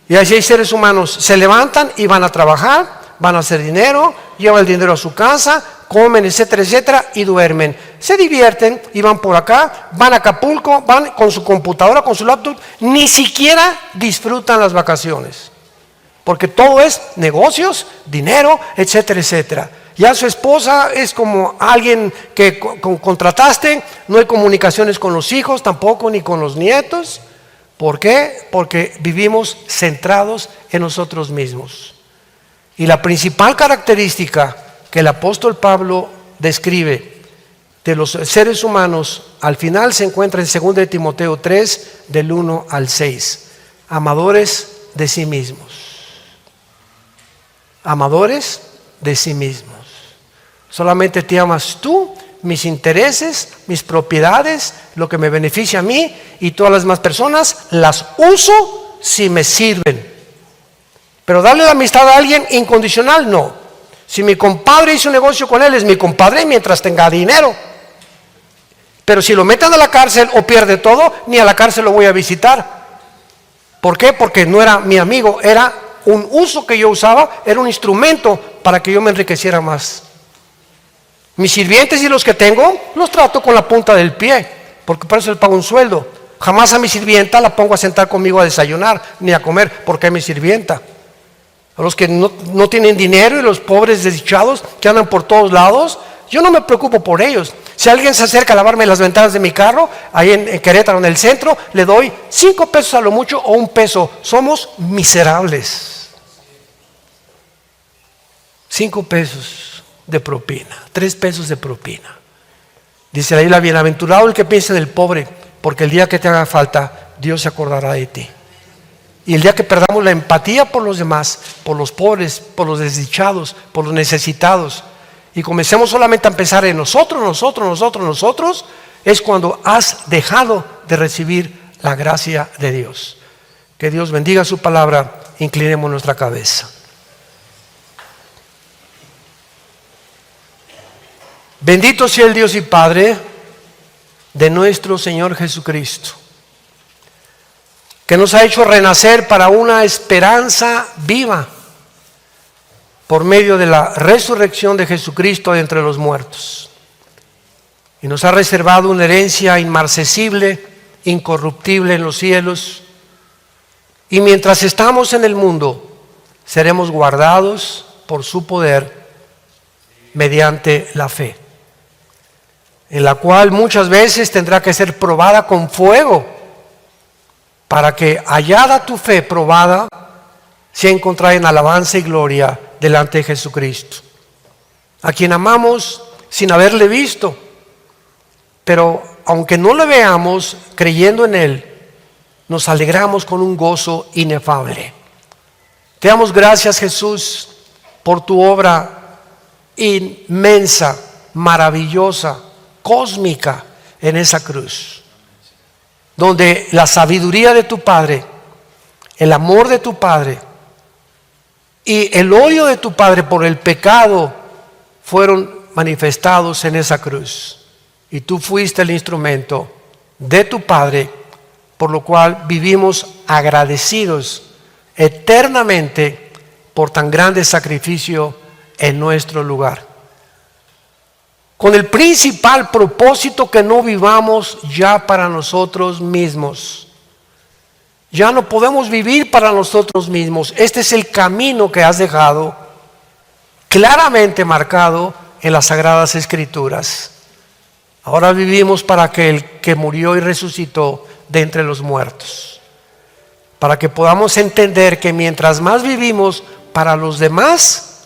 Y así hay seres humanos, se levantan y van a trabajar, van a hacer dinero, llevan el dinero a su casa, comen, etcétera, etcétera, y duermen. Se divierten y van por acá, van a Acapulco, van con su computadora, con su laptop, ni siquiera disfrutan las vacaciones, porque todo es negocios, dinero, etcétera, etcétera. Ya su esposa es como alguien que contrataste, no hay comunicaciones con los hijos tampoco, ni con los nietos. ¿Por qué? Porque vivimos centrados en nosotros mismos. Y la principal característica que el apóstol Pablo describe de los seres humanos al final se encuentra en 2 de Timoteo 3, del 1 al 6. Amadores de sí mismos. Amadores de sí mismos. Solamente te amas tú, mis intereses, mis propiedades, lo que me beneficia a mí, y todas las demás personas las uso si me sirven. Pero darle la amistad a alguien incondicional, no. Si mi compadre hizo un negocio con él, es mi compadre mientras tenga dinero. Pero si lo meten a la cárcel o pierde todo, ni a la cárcel lo voy a visitar. ¿Por qué? Porque no era mi amigo, era un uso que yo usaba, era un instrumento para que yo me enriqueciera más. Mis sirvientes y los que tengo, los trato con la punta del pie, porque por eso les pago un sueldo. Jamás a mi sirvienta la pongo a sentar conmigo a desayunar, ni a comer, porque es mi sirvienta. A los que no tienen dinero y los pobres desdichados que andan por todos lados, yo no me preocupo por ellos. Si alguien se acerca a lavarme las ventanas de mi carro, ahí en Querétaro, en el centro, le doy 5 pesos a lo mucho o 1 peso. Somos miserables. 5 pesos de propina, 3 pesos de propina. Dice la Biblia, bienaventurado el que piensa en el pobre, porque el día que te haga falta Dios se acordará de ti. Y el día que perdamos la empatía por los demás, por los pobres, por los desdichados, por los necesitados, y comencemos solamente a pensar en nosotros, es cuando has dejado de recibir la gracia de Dios. Que Dios bendiga su palabra. Inclinemos nuestra cabeza. Bendito sea el Dios y Padre de nuestro Señor Jesucristo, que nos ha hecho renacer para una esperanza viva por medio de la resurrección de Jesucristo de entre los muertos. Y nos ha reservado una herencia inmarcesible, incorruptible en los cielos. Y mientras estamos en el mundo, seremos guardados por su poder mediante la fe, en la cual muchas veces tendrá que ser probada con fuego, para que, hallada tu fe probada, sea encontrada en alabanza y gloria delante de Jesucristo, a quien amamos sin haberle visto, pero aunque no le veamos, creyendo en Él, nos alegramos con un gozo inefable. Te damos gracias, Jesús, por tu obra inmensa, maravillosa, cósmica en esa cruz, donde la sabiduría de tu Padre, el amor de tu Padre y el odio de tu Padre por el pecado fueron manifestados en esa cruz. Y tú fuiste el instrumento de tu Padre, por lo cual vivimos agradecidos eternamente por tan grande sacrificio en nuestro lugar. Con el principal propósito que no vivamos ya para nosotros mismos. Ya no podemos vivir para nosotros mismos. Este es el camino que has dejado claramente marcado en las Sagradas Escrituras. Ahora vivimos para aquel que murió y resucitó de entre los muertos, para que podamos entender que mientras más vivimos para los demás,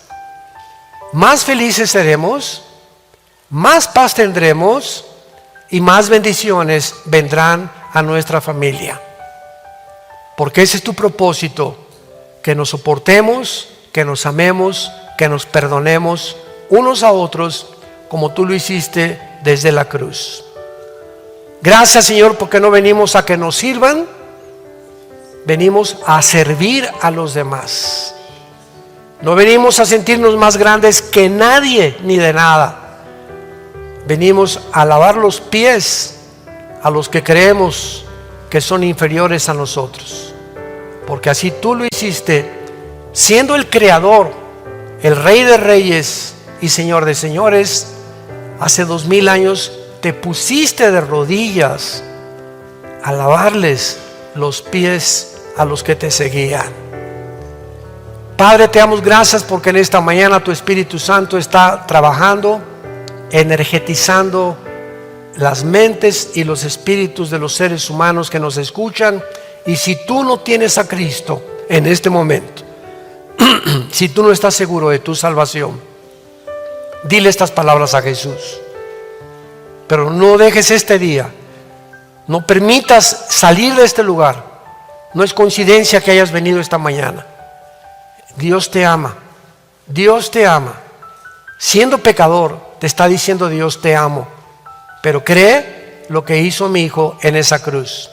más felices seremos, más paz tendremos y más bendiciones vendrán a nuestra familia. Porque ese es tu propósito, que nos soportemos, que nos amemos, que nos perdonemos unos a otros como tú lo hiciste desde la cruz. Gracias, Señor, porque no venimos a que nos sirvan, venimos a servir a los demás. No venimos a sentirnos más grandes que nadie ni de nada. Venimos a lavar los pies a los que creemos que son inferiores a nosotros, porque así tú lo hiciste, siendo el Creador, el Rey de Reyes y Señor de Señores. Hace 2000 años te pusiste de rodillas a lavarles los pies a los que te seguían. Padre, te damos gracias porque en esta mañana tu Espíritu Santo está trabajando, energetizando las mentes y los espíritus de los seres humanos que nos escuchan. Y si tú no tienes a Cristo en este momento, si tú no estás seguro de tu salvación, dile estas palabras a Jesús. Pero no dejes este día, no permitas salir de este lugar. No es coincidencia que hayas venido esta mañana. Dios te ama, Dios te ama. Siendo pecador, te está diciendo Dios te amo. Pero cree lo que hizo mi hijo en esa cruz.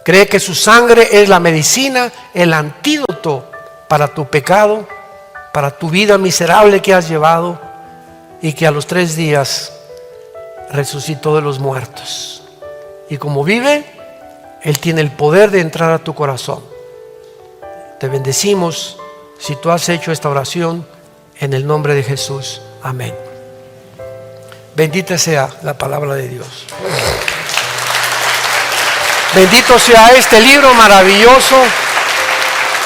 Cree que su sangre es la medicina, el antídoto para tu pecado, para tu vida miserable que has llevado, y que a los 3 días resucitó de los muertos. Y como vive, Él tiene el poder de entrar a tu corazón. Te bendecimos si tú has hecho esta oración en el nombre de Jesús. Amén. Bendita sea la palabra de Dios. Bendito sea este libro maravilloso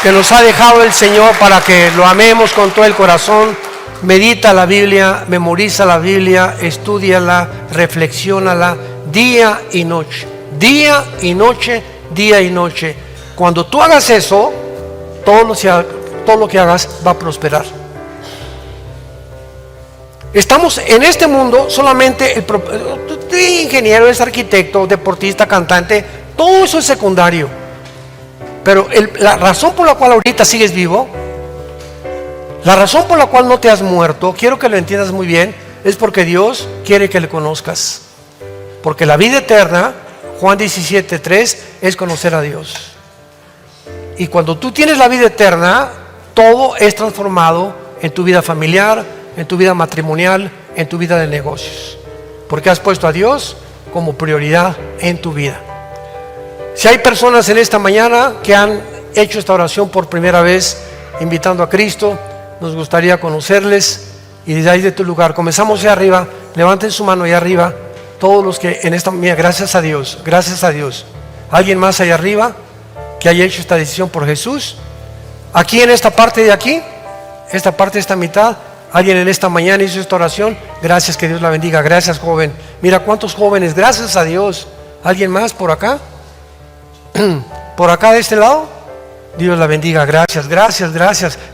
que nos ha dejado el Señor para que lo amemos con todo el corazón. Medita la Biblia, memoriza la Biblia, estúdiala, reflexiónala día y noche. Día y noche, día y noche. Cuando tú hagas eso, todo lo que hagas va a prosperar. Estamos en este mundo solamente, ingeniero, es arquitecto, deportista, cantante, Todo eso es secundario. Pero la razón por la cual ahorita sigues vivo, la razón por la cual no te has muerto, quiero que lo entiendas muy bien, es porque Dios quiere que le conozcas. Porque la vida eterna, Juan 17:3, es conocer a Dios. Y cuando tú tienes la vida eterna, todo es transformado en tu vida familiar, en tu vida matrimonial, en tu vida de negocios. Porque has puesto a Dios como prioridad en tu vida. Si hay personas en esta mañana que han hecho esta oración por primera vez, invitando a Cristo, nos gustaría conocerles. Y desde ahí de tu lugar, comenzamos allá arriba, levanten su mano allá arriba, todos los que en esta, mira, gracias a Dios, alguien más allá arriba que haya hecho esta decisión por Jesús, aquí en esta parte de aquí, esta parte de esta mitad, alguien en esta mañana hizo esta oración, gracias, que Dios la bendiga, gracias joven, mira cuántos jóvenes, gracias a Dios, alguien más por acá, por acá de este lado, Dios la bendiga, gracias,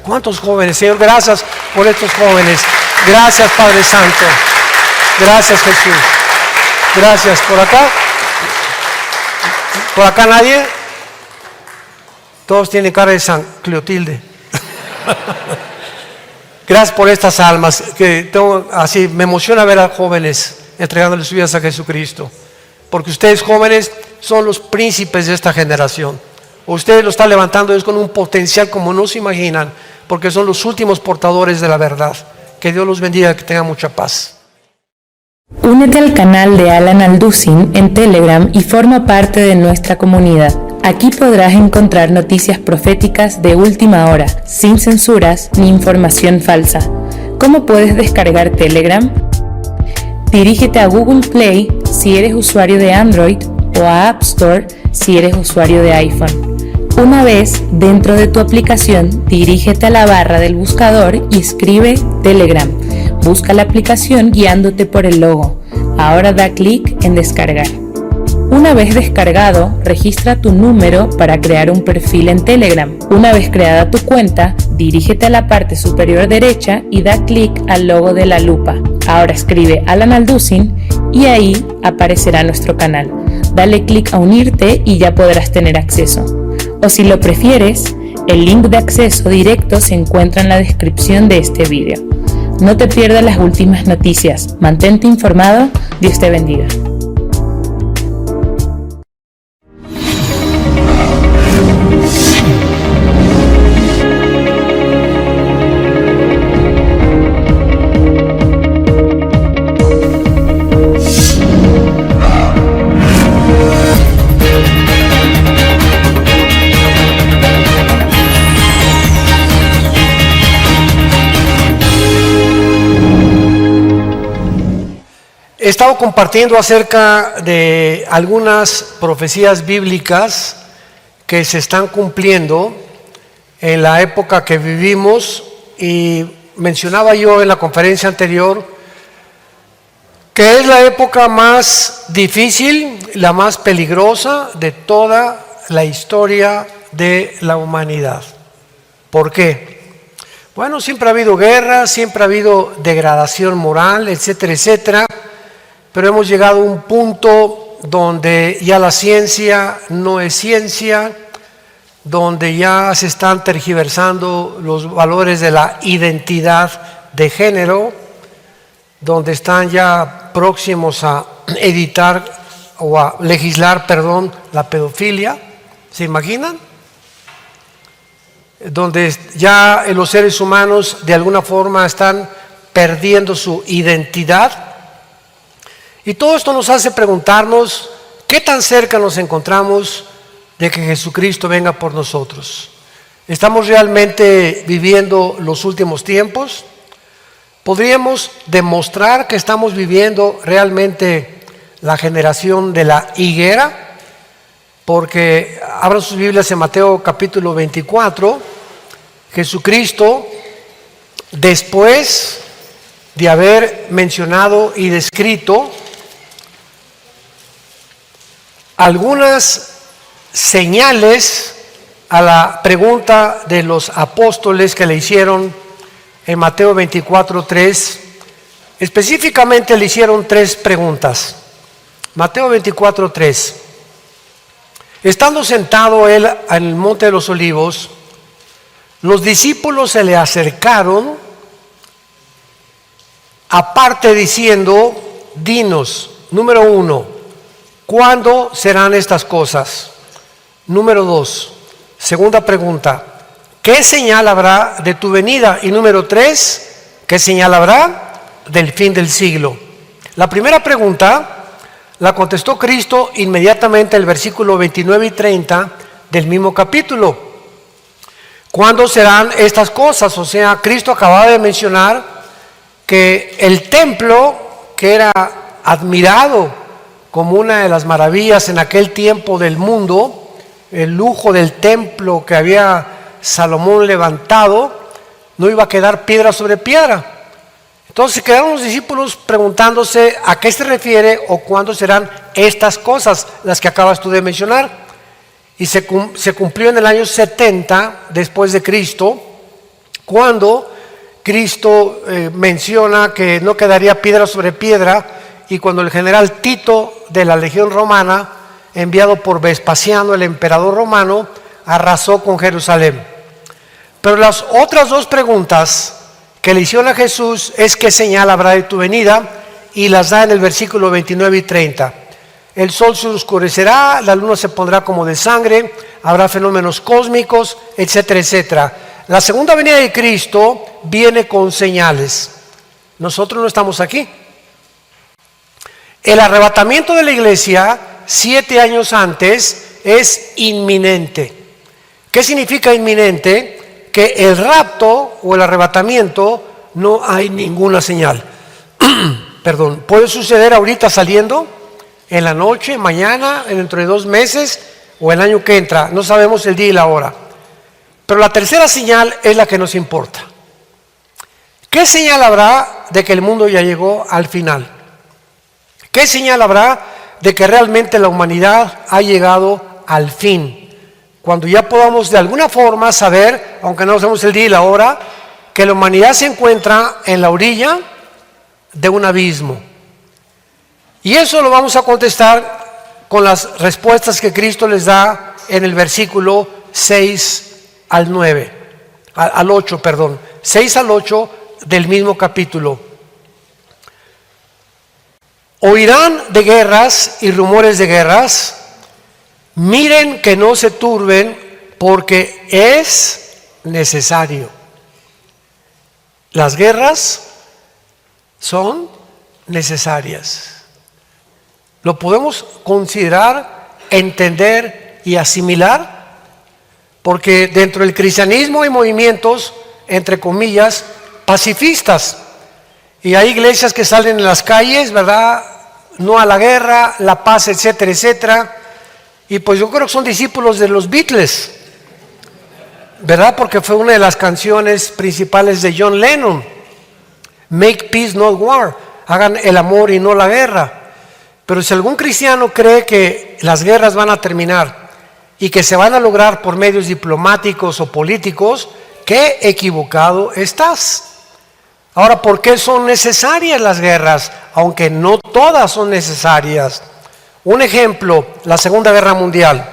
cuántos jóvenes, Señor, gracias por estos jóvenes, gracias Padre Santo, gracias Jesús, gracias, por acá nadie, todos tienen cara de San Cleotilde. Gracias por estas almas que así me emociona ver a jóvenes entregándole sus vidas a Jesucristo, porque ustedes jóvenes son los príncipes de esta generación. Ustedes lo están levantando es con un potencial como no se imaginan, porque son los últimos portadores de la verdad. Que Dios los bendiga, que tengan mucha paz. Únete al canal de Alan Alducin en Telegram y forma parte de nuestra comunidad. Aquí podrás encontrar noticias proféticas de última hora, sin censuras ni información falsa. ¿Cómo puedes descargar Telegram? Dirígete a Google Play si eres usuario de Android o a App Store si eres usuario de iPhone. Una vez dentro de tu aplicación, dirígete a la barra del buscador y escribe Telegram. Busca la aplicación guiándote por el logo. Ahora da clic en descargar. Una vez descargado, registra tu número para crear un perfil en Telegram. Una vez creada tu cuenta, dirígete a la parte superior derecha y da clic al logo de la lupa. Ahora escribe Alan Alducin y ahí aparecerá nuestro canal. Dale clic a unirte y ya podrás tener acceso. O si lo prefieres, el link de acceso directo se encuentra en la descripción de este video. No te pierdas las últimas noticias. Mantente informado. Dios te bendiga. He estado compartiendo acerca de algunas profecías bíblicas que se están cumpliendo en la época que vivimos, y mencionaba yo en la conferencia anterior que es la época más difícil, la más peligrosa de toda la historia de la humanidad. ¿Por qué? Bueno, siempre ha habido guerra, siempre ha habido degradación moral, etcétera, etcétera. Pero hemos llegado a un punto donde ya la ciencia no es ciencia, donde ya se están tergiversando los valores de la identidad de género, donde están ya próximos a editar o a legislar, la pedofilia. ¿Se imaginan? Donde ya los seres humanos de alguna forma están perdiendo su identidad. Y todo esto nos hace preguntarnos qué tan cerca nos encontramos de que Jesucristo venga por nosotros. ¿Estamos realmente viviendo los últimos tiempos? ¿Podríamos demostrar que estamos viviendo realmente la generación de la higuera? Porque abran sus Biblias en Mateo capítulo 24, Jesucristo, después de haber mencionado y descrito algunas señales a la pregunta de los apóstoles que le hicieron en Mateo 24:3, específicamente le hicieron 3 preguntas. Mateo 24:3. Estando sentado él en el monte de los olivos, los discípulos se le acercaron aparte diciendo: dinos, número 1, ¿cuándo serán estas cosas? Número 2, segunda pregunta, ¿qué señal habrá de tu venida? Y número 3, ¿qué señal habrá del fin del siglo? La primera pregunta la contestó Cristo inmediatamente en el versículo 29 y 30 del mismo capítulo. ¿Cuándo serán estas cosas? O sea, Cristo acababa de mencionar que el templo, que era admirado como una de las maravillas en aquel tiempo del mundo, el lujo del templo que había Salomón levantado, no iba a quedar piedra sobre piedra. Entonces quedaron los discípulos preguntándose a qué se refiere o cuándo serán estas cosas, las que acabas tú de mencionar. Y se cumplió en el año 70 después de Cristo, cuando Cristo menciona que no quedaría piedra sobre piedra, y cuando el general Tito de la Legión Romana, enviado por Vespasiano, el emperador romano, arrasó con Jerusalén. Pero las otras dos preguntas que le hicieron a Jesús es: ¿qué señal habrá de tu venida? Y las da en el versículo 29 y 30. El sol se oscurecerá, la luna se pondrá como de sangre, habrá fenómenos cósmicos, etcétera, etcétera. La segunda venida de Cristo viene con señales. Nosotros no estamos aquí. El arrebatamiento de la iglesia 7 años antes es inminente. ¿Qué significa inminente? Que el rapto o el arrebatamiento no hay ninguna señal. Perdón, puede suceder ahorita saliendo, en la noche, mañana, dentro de 2 meses o el año que entra. No sabemos el día y la hora. Pero la tercera señal es la que nos importa. ¿Qué señal habrá de que el mundo ya llegó al final? ¿Qué señal habrá de que realmente la humanidad ha llegado al fin? Cuando ya podamos de alguna forma saber, aunque no sabemos el día y la hora, que la humanidad se encuentra en la orilla de un abismo. Y eso lo vamos a contestar con las respuestas que Cristo les da en el versículo 6 al 9, al 8, perdón, 6 al 8 del mismo capítulo. Oirán de guerras y rumores de guerras. Miren que no se turben, porque es necesario. Las guerras son necesarias. ¿Lo podemos considerar, entender y asimilar? Porque dentro del cristianismo hay movimientos, entre comillas, pacifistas. Y hay iglesias que salen en las calles, ¿verdad? No a la guerra, la paz, etcétera, etcétera. Y pues yo creo que son discípulos de los Beatles, ¿verdad? Porque fue una de las canciones principales de John Lennon. Make peace, not war. Hagan el amor y no la guerra. Pero si algún cristiano cree que las guerras van a terminar y que se van a lograr por medios diplomáticos o políticos, qué equivocado estás. Ahora, ¿por qué son necesarias las guerras? Aunque no todas son necesarias. Un ejemplo, la Segunda Guerra Mundial.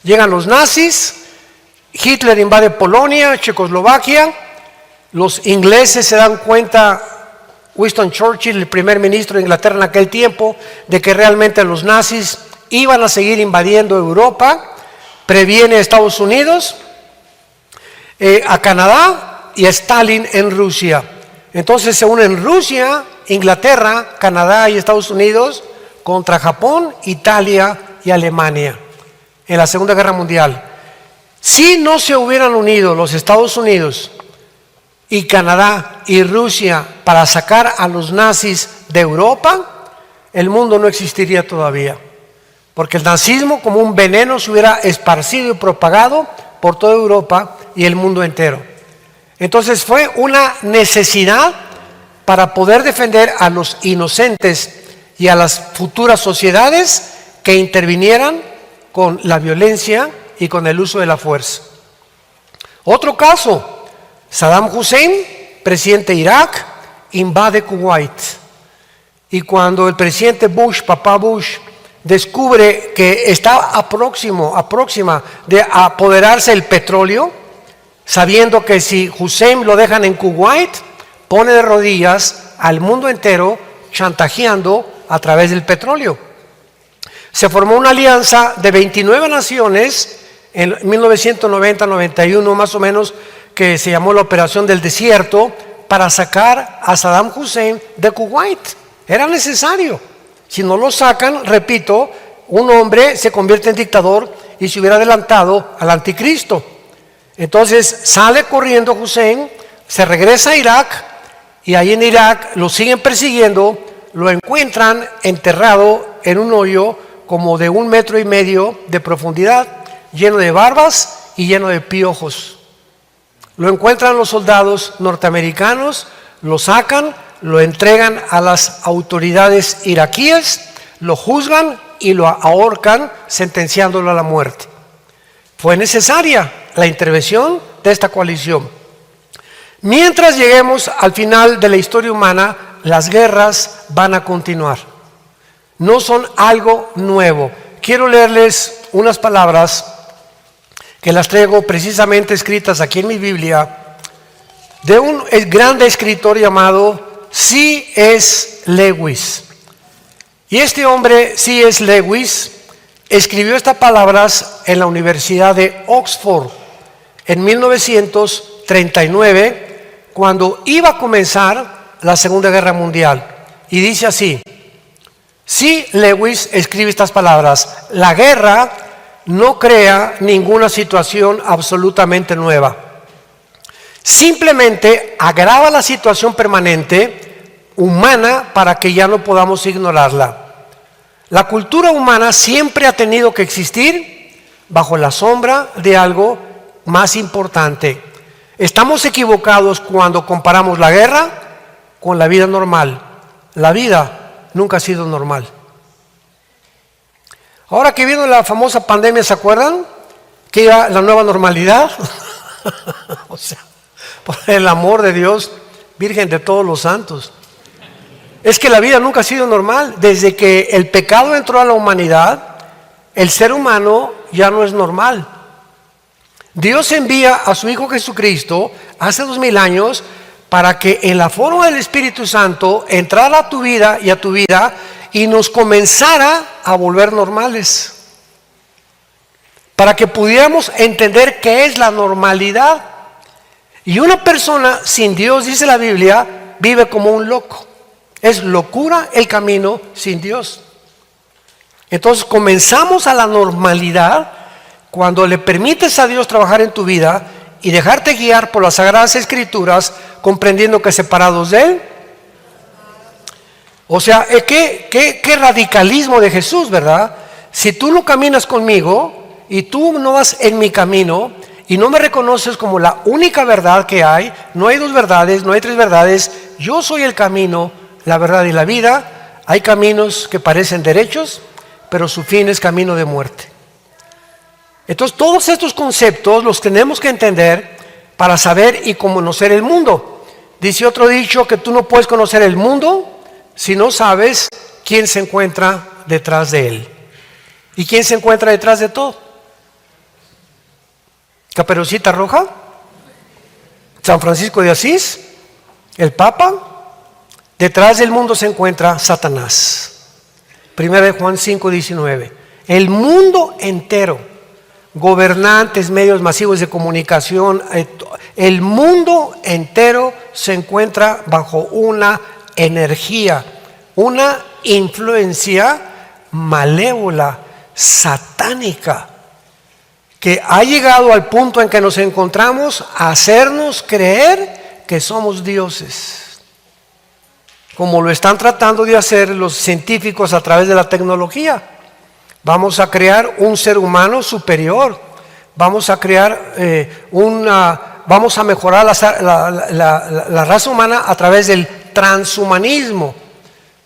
Llegan los nazis, Hitler invade Polonia, Checoslovaquia, los ingleses se dan cuenta, Winston Churchill, el primer ministro de Inglaterra en aquel tiempo, de que realmente los nazis iban a seguir invadiendo Europa, previene a Estados Unidos, a Canadá y a Stalin en Rusia. Entonces se unen Rusia, Inglaterra, Canadá y Estados Unidos contra Japón, Italia y Alemania en la Segunda Guerra Mundial. Si no se hubieran unido los Estados Unidos y Canadá y Rusia para sacar a los nazis de Europa, el mundo no existiría todavía. Porque el nazismo, como un veneno, se hubiera esparcido y propagado por toda Europa y el mundo entero. Entonces fue una necesidad para poder defender a los inocentes y a las futuras sociedades que intervinieran con la violencia y con el uso de la fuerza. Otro caso, Saddam Hussein, presidente de Irak, invade Kuwait. Y cuando el presidente Bush, papá Bush, descubre que está próxima de apoderarse el petróleo, sabiendo que si Hussein lo dejan en Kuwait, pone de rodillas al mundo entero, chantajeando a través del petróleo. Se formó una alianza de 29 naciones en 1990-91 más o menos, que se llamó la Operación del Desierto, para sacar a Saddam Hussein de Kuwait. Era necesario. Si no lo sacan, repito, un hombre se convierte en dictador y se hubiera adelantado al anticristo. Entonces sale corriendo Hussein, se regresa a Irak, y ahí en Irak lo siguen persiguiendo, lo encuentran enterrado en un hoyo como de 1,5 metros de profundidad, lleno de barbas y lleno de piojos. Lo encuentran los soldados norteamericanos, lo sacan, lo entregan a las autoridades iraquíes, lo juzgan y lo ahorcan, sentenciándolo a la muerte. Fue necesaria la intervención de esta coalición. Mientras lleguemos al final de la historia humana, las guerras van a continuar. No son algo nuevo. Quiero leerles unas palabras que las traigo precisamente escritas aquí en mi Biblia, de un grande escritor llamado C.S. Lewis. Y este hombre, C.S. Lewis, escribió estas palabras en la Universidad de Oxford en 1939, cuando iba a comenzar la Segunda Guerra Mundial. Y dice así: C. Lewis escribe estas palabras: la guerra no crea ninguna situación absolutamente nueva. Simplemente agrava la situación permanente humana para que ya no podamos ignorarla. La cultura humana siempre ha tenido que existir bajo la sombra de algo más importante. Estamos equivocados cuando comparamos la guerra con la vida normal. La vida nunca ha sido normal. Ahora que vino la famosa pandemia, ¿se acuerdan? Que era la nueva normalidad. O sea, por el amor de Dios, Virgen de todos los santos. Es que la vida nunca ha sido normal. Desde que el pecado entró a la humanidad, el ser humano ya no es normal. Dios envía a su Hijo Jesucristo hace 2000 años para que en la forma del Espíritu Santo entrara a tu vida y a tu vida y nos comenzara a volver normales. Para que pudiéramos entender qué es la normalidad. Y una persona sin Dios, dice la Biblia, vive como un loco. Es locura el camino sin Dios. Entonces comenzamos a la normalidad cuando le permites a Dios trabajar en tu vida y dejarte guiar por las Sagradas Escrituras, comprendiendo que separados de Él. O sea, qué radicalismo de Jesús, ¿verdad? Si tú no caminas conmigo y tú no vas en mi camino y no me reconoces como la única verdad que hay, no hay dos verdades, no hay tres verdades, yo soy el camino, la verdad y la vida. Hay caminos que parecen derechos, pero su fin es camino de muerte. Entonces todos estos conceptos los tenemos que entender para saber y conocer el mundo. Dice otro dicho que tú no puedes conocer el mundo si no sabes quién se encuentra detrás de él. ¿Y quién se encuentra detrás de todo? ¿Caperucita Roja? ¿San Francisco de Asís? ¿El Papa? Detrás del mundo se encuentra Satanás. 1 Juan 5:19. El mundo entero, gobernantes, medios masivos de comunicación, el mundo entero se encuentra bajo una energía, una influencia malévola, satánica, que ha llegado al punto en que nos encontramos a hacernos creer que somos dioses, como lo están tratando de hacer los científicos a través de la tecnología. Vamos a crear un ser humano superior, vamos a crear vamos a mejorar la raza humana a través del transhumanismo.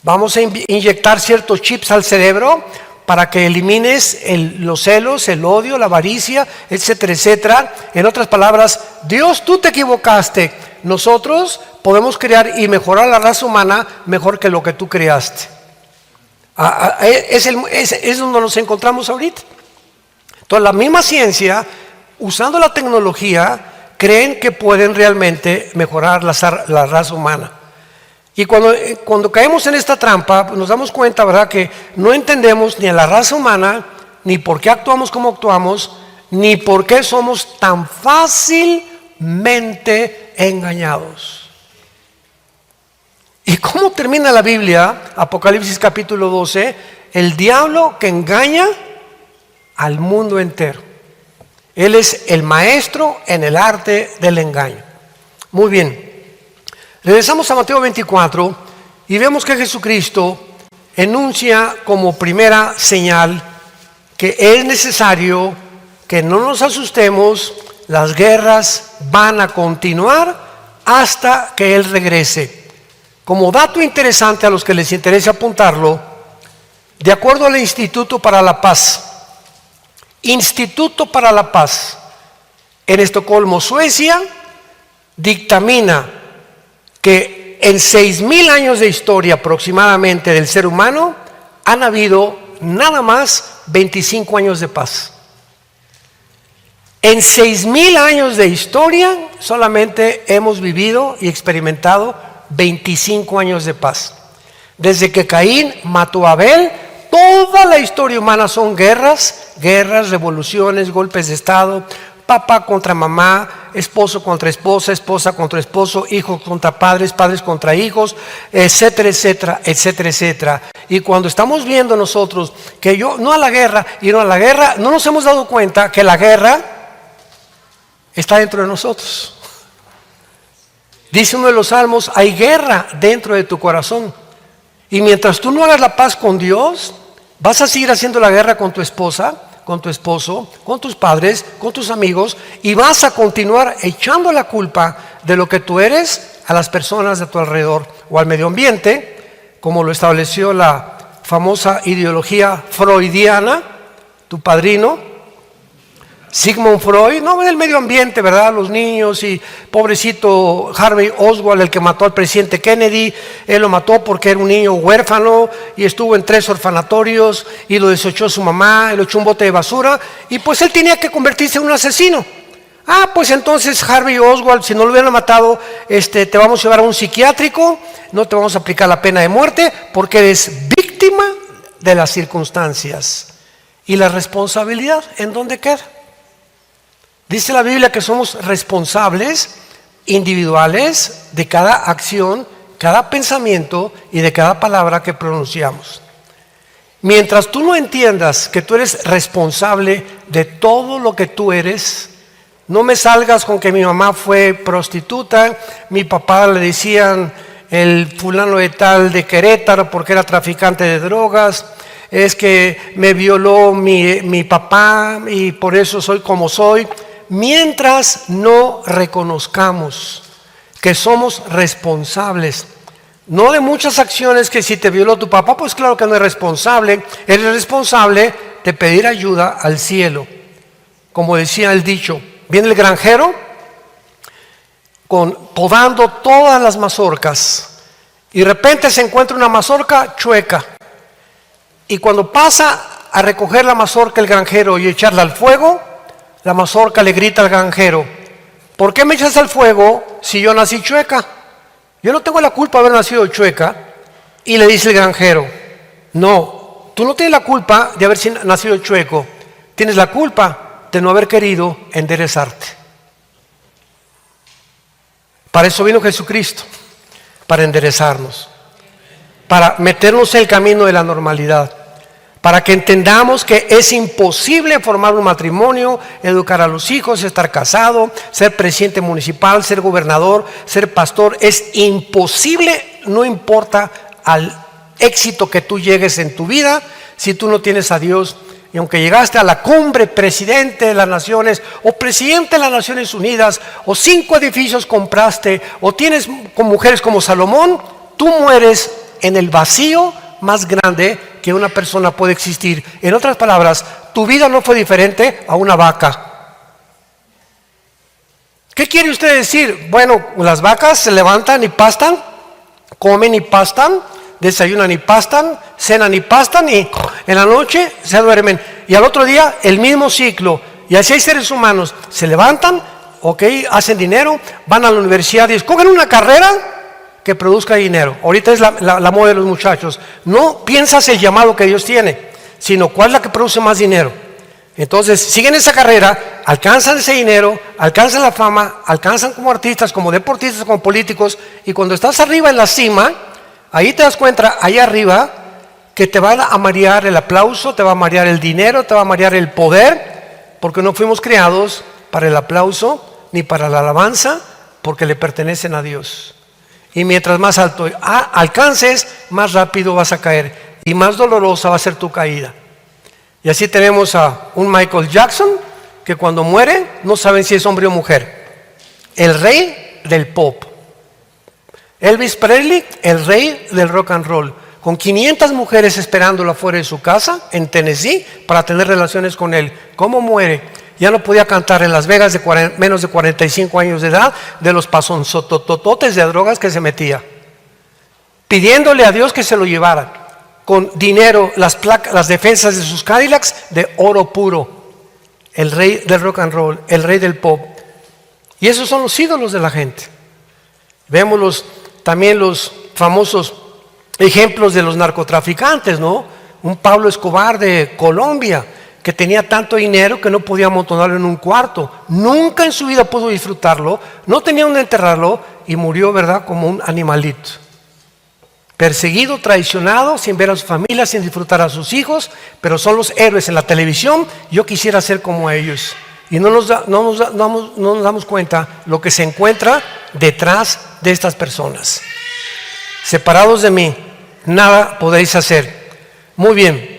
Vamos a inyectar ciertos chips al cerebro para que elimines los celos, el odio, la avaricia, etcétera, etcétera. En otras palabras, Dios, tú te equivocaste. Nosotros podemos crear y mejorar la raza humana mejor que lo que tú creaste. Es donde nos encontramos ahorita. Entonces, la misma ciencia, usando la tecnología, creen que pueden realmente mejorar la raza humana. Y cuando caemos en esta trampa, pues nos damos cuenta, ¿verdad?, que no entendemos ni a la raza humana, ni por qué actuamos como actuamos, ni por qué somos tan fácilmente engañados. ¿Y cómo termina la Biblia? Apocalipsis capítulo 12, el diablo que engaña al mundo entero. Él es el maestro en el arte del engaño. Muy bien. Regresamos a Mateo 24 y vemos que Jesucristo enuncia como primera señal que es necesario que no nos asustemos, las guerras van a continuar hasta que Él regrese. Como dato interesante a los que les interese apuntarlo, de acuerdo al Instituto para la Paz en Estocolmo, Suecia, dictamina que en 6,000 años de historia aproximadamente del ser humano han habido nada más 25 años de paz. En 6,000 años de historia solamente hemos vivido y experimentado 25 años de paz. Desde que Caín mató a Abel, toda la historia humana son guerras, revoluciones, golpes de estado, papá contra mamá, esposo contra esposa, esposa contra esposo, hijos contra padres, padres contra hijos, etcétera, etcétera, etcétera, etcétera. Y cuando estamos viendo nosotros que no a la guerra, no nos hemos dado cuenta que la guerra está dentro de nosotros. Dice uno de los salmos, hay guerra dentro de tu corazón. Y mientras tú no hagas la paz con Dios, vas a seguir haciendo la guerra con tu esposa, con tu esposo, con tus padres, con tus amigos, y vas a continuar echando la culpa de lo que tú eres a las personas de tu alrededor o al medio ambiente, como lo estableció la famosa ideología freudiana, tu padrino Sigmund Freud, no, del medio ambiente, ¿verdad? Los niños y pobrecito Harvey Oswald, el que mató al presidente Kennedy, él lo mató porque era un niño huérfano y estuvo en 3 orfanatorios y lo desechó su mamá, y lo echó un bote de basura y pues él tenía que convertirse en un asesino. Pues entonces Harvey Oswald, si no lo hubieran matado, te vamos a llevar a un psiquiátrico, no te vamos a aplicar la pena de muerte porque eres víctima de las circunstancias. ¿Y la responsabilidad en dónde queda? Dice la Biblia que somos responsables individuales de cada acción, cada pensamiento y de cada palabra que pronunciamos. Mientras tú no entiendas que tú eres responsable de todo lo que tú eres, no me salgas con que mi mamá fue prostituta, mi papá le decían el fulano de tal de Querétaro porque era traficante de drogas, es que me violó mi papá y por eso soy como soy. Mientras no reconozcamos que somos responsables, no de muchas acciones, que si te violó tu papá, pues claro que no es responsable, eres responsable de pedir ayuda al cielo. Como decía el dicho, viene el granjero podando todas las mazorcas y de repente se encuentra una mazorca chueca y cuando pasa a recoger la mazorca el granjero y echarla al fuego, la mazorca le grita al granjero, ¿por qué me echas al fuego si yo nací chueca? Yo no tengo la culpa de haber nacido chueca. Y le dice el granjero, no, tú no tienes la culpa de haber nacido chueco, tienes la culpa de no haber querido enderezarte. Para eso vino Jesucristo, para enderezarnos, para meternos en el camino de la normalidad, para que entendamos que es imposible formar un matrimonio, educar a los hijos, estar casado, ser presidente municipal, ser gobernador, ser pastor. Es imposible, no importa al éxito que tú llegues en tu vida, si tú no tienes a Dios. Y aunque llegaste a la cumbre, presidente de las naciones o presidente de las Naciones Unidas, o 5 edificios compraste, o tienes con mujeres como Salomón, tú mueres en el vacío más grande que una persona puede existir. En otras palabras, tu vida no fue diferente a una vaca. ¿Qué quiere usted decir? Bueno, las vacas se levantan y pastan, comen y pastan, desayunan y pastan, cenan y pastan y en la noche se duermen. Y al otro día el mismo ciclo. Y así hay seres humanos, se levantan, hacen dinero, van a la universidad y escogen una carrera que produzca dinero. Ahorita es la moda de los muchachos. No piensas el llamado que Dios tiene, sino cuál es la que produce más dinero. Entonces siguen esa carrera, alcanzan ese dinero, alcanzan la fama, alcanzan como artistas, como deportistas, como políticos. Y cuando estás arriba en la cima, ahí te das cuenta, ahí arriba, que te va a marear el aplauso, te va a marear el dinero, te va a marear el poder, porque no fuimos creados para el aplauso ni para la alabanza, porque le pertenecen a Dios. Y mientras más alto alcances, más rápido vas a caer y más dolorosa va a ser tu caída. Y así tenemos a un Michael Jackson que cuando muere no saben si es hombre o mujer. El rey del pop. Elvis Presley, el rey del rock and roll, con 500 mujeres esperándolo afuera de su casa en Tennessee para tener relaciones con él. ¿Cómo muere? Ya no podía cantar en Las Vegas de menos de 45 años de edad, de los pasonzotototes de drogas que se metía, pidiéndole a Dios que se lo llevara, con dinero, las defensas de sus Cadillacs de oro puro. El rey del rock and roll, el rey del pop. Y esos son los ídolos de la gente. Vemos también los famosos ejemplos de los narcotraficantes, ¿no? Un Pablo Escobar de Colombia, que tenía tanto dinero que no podía amontonarlo en un cuarto. Nunca en su vida pudo disfrutarlo, no tenía donde enterrarlo y murió, ¿verdad?, como un animalito. Perseguido, traicionado, sin ver a su familia, sin disfrutar a sus hijos, pero son los héroes en la televisión. Yo quisiera ser como ellos. Y no nos damos cuenta lo que se encuentra detrás de estas personas. Separados de mí, nada podéis hacer. Muy bien.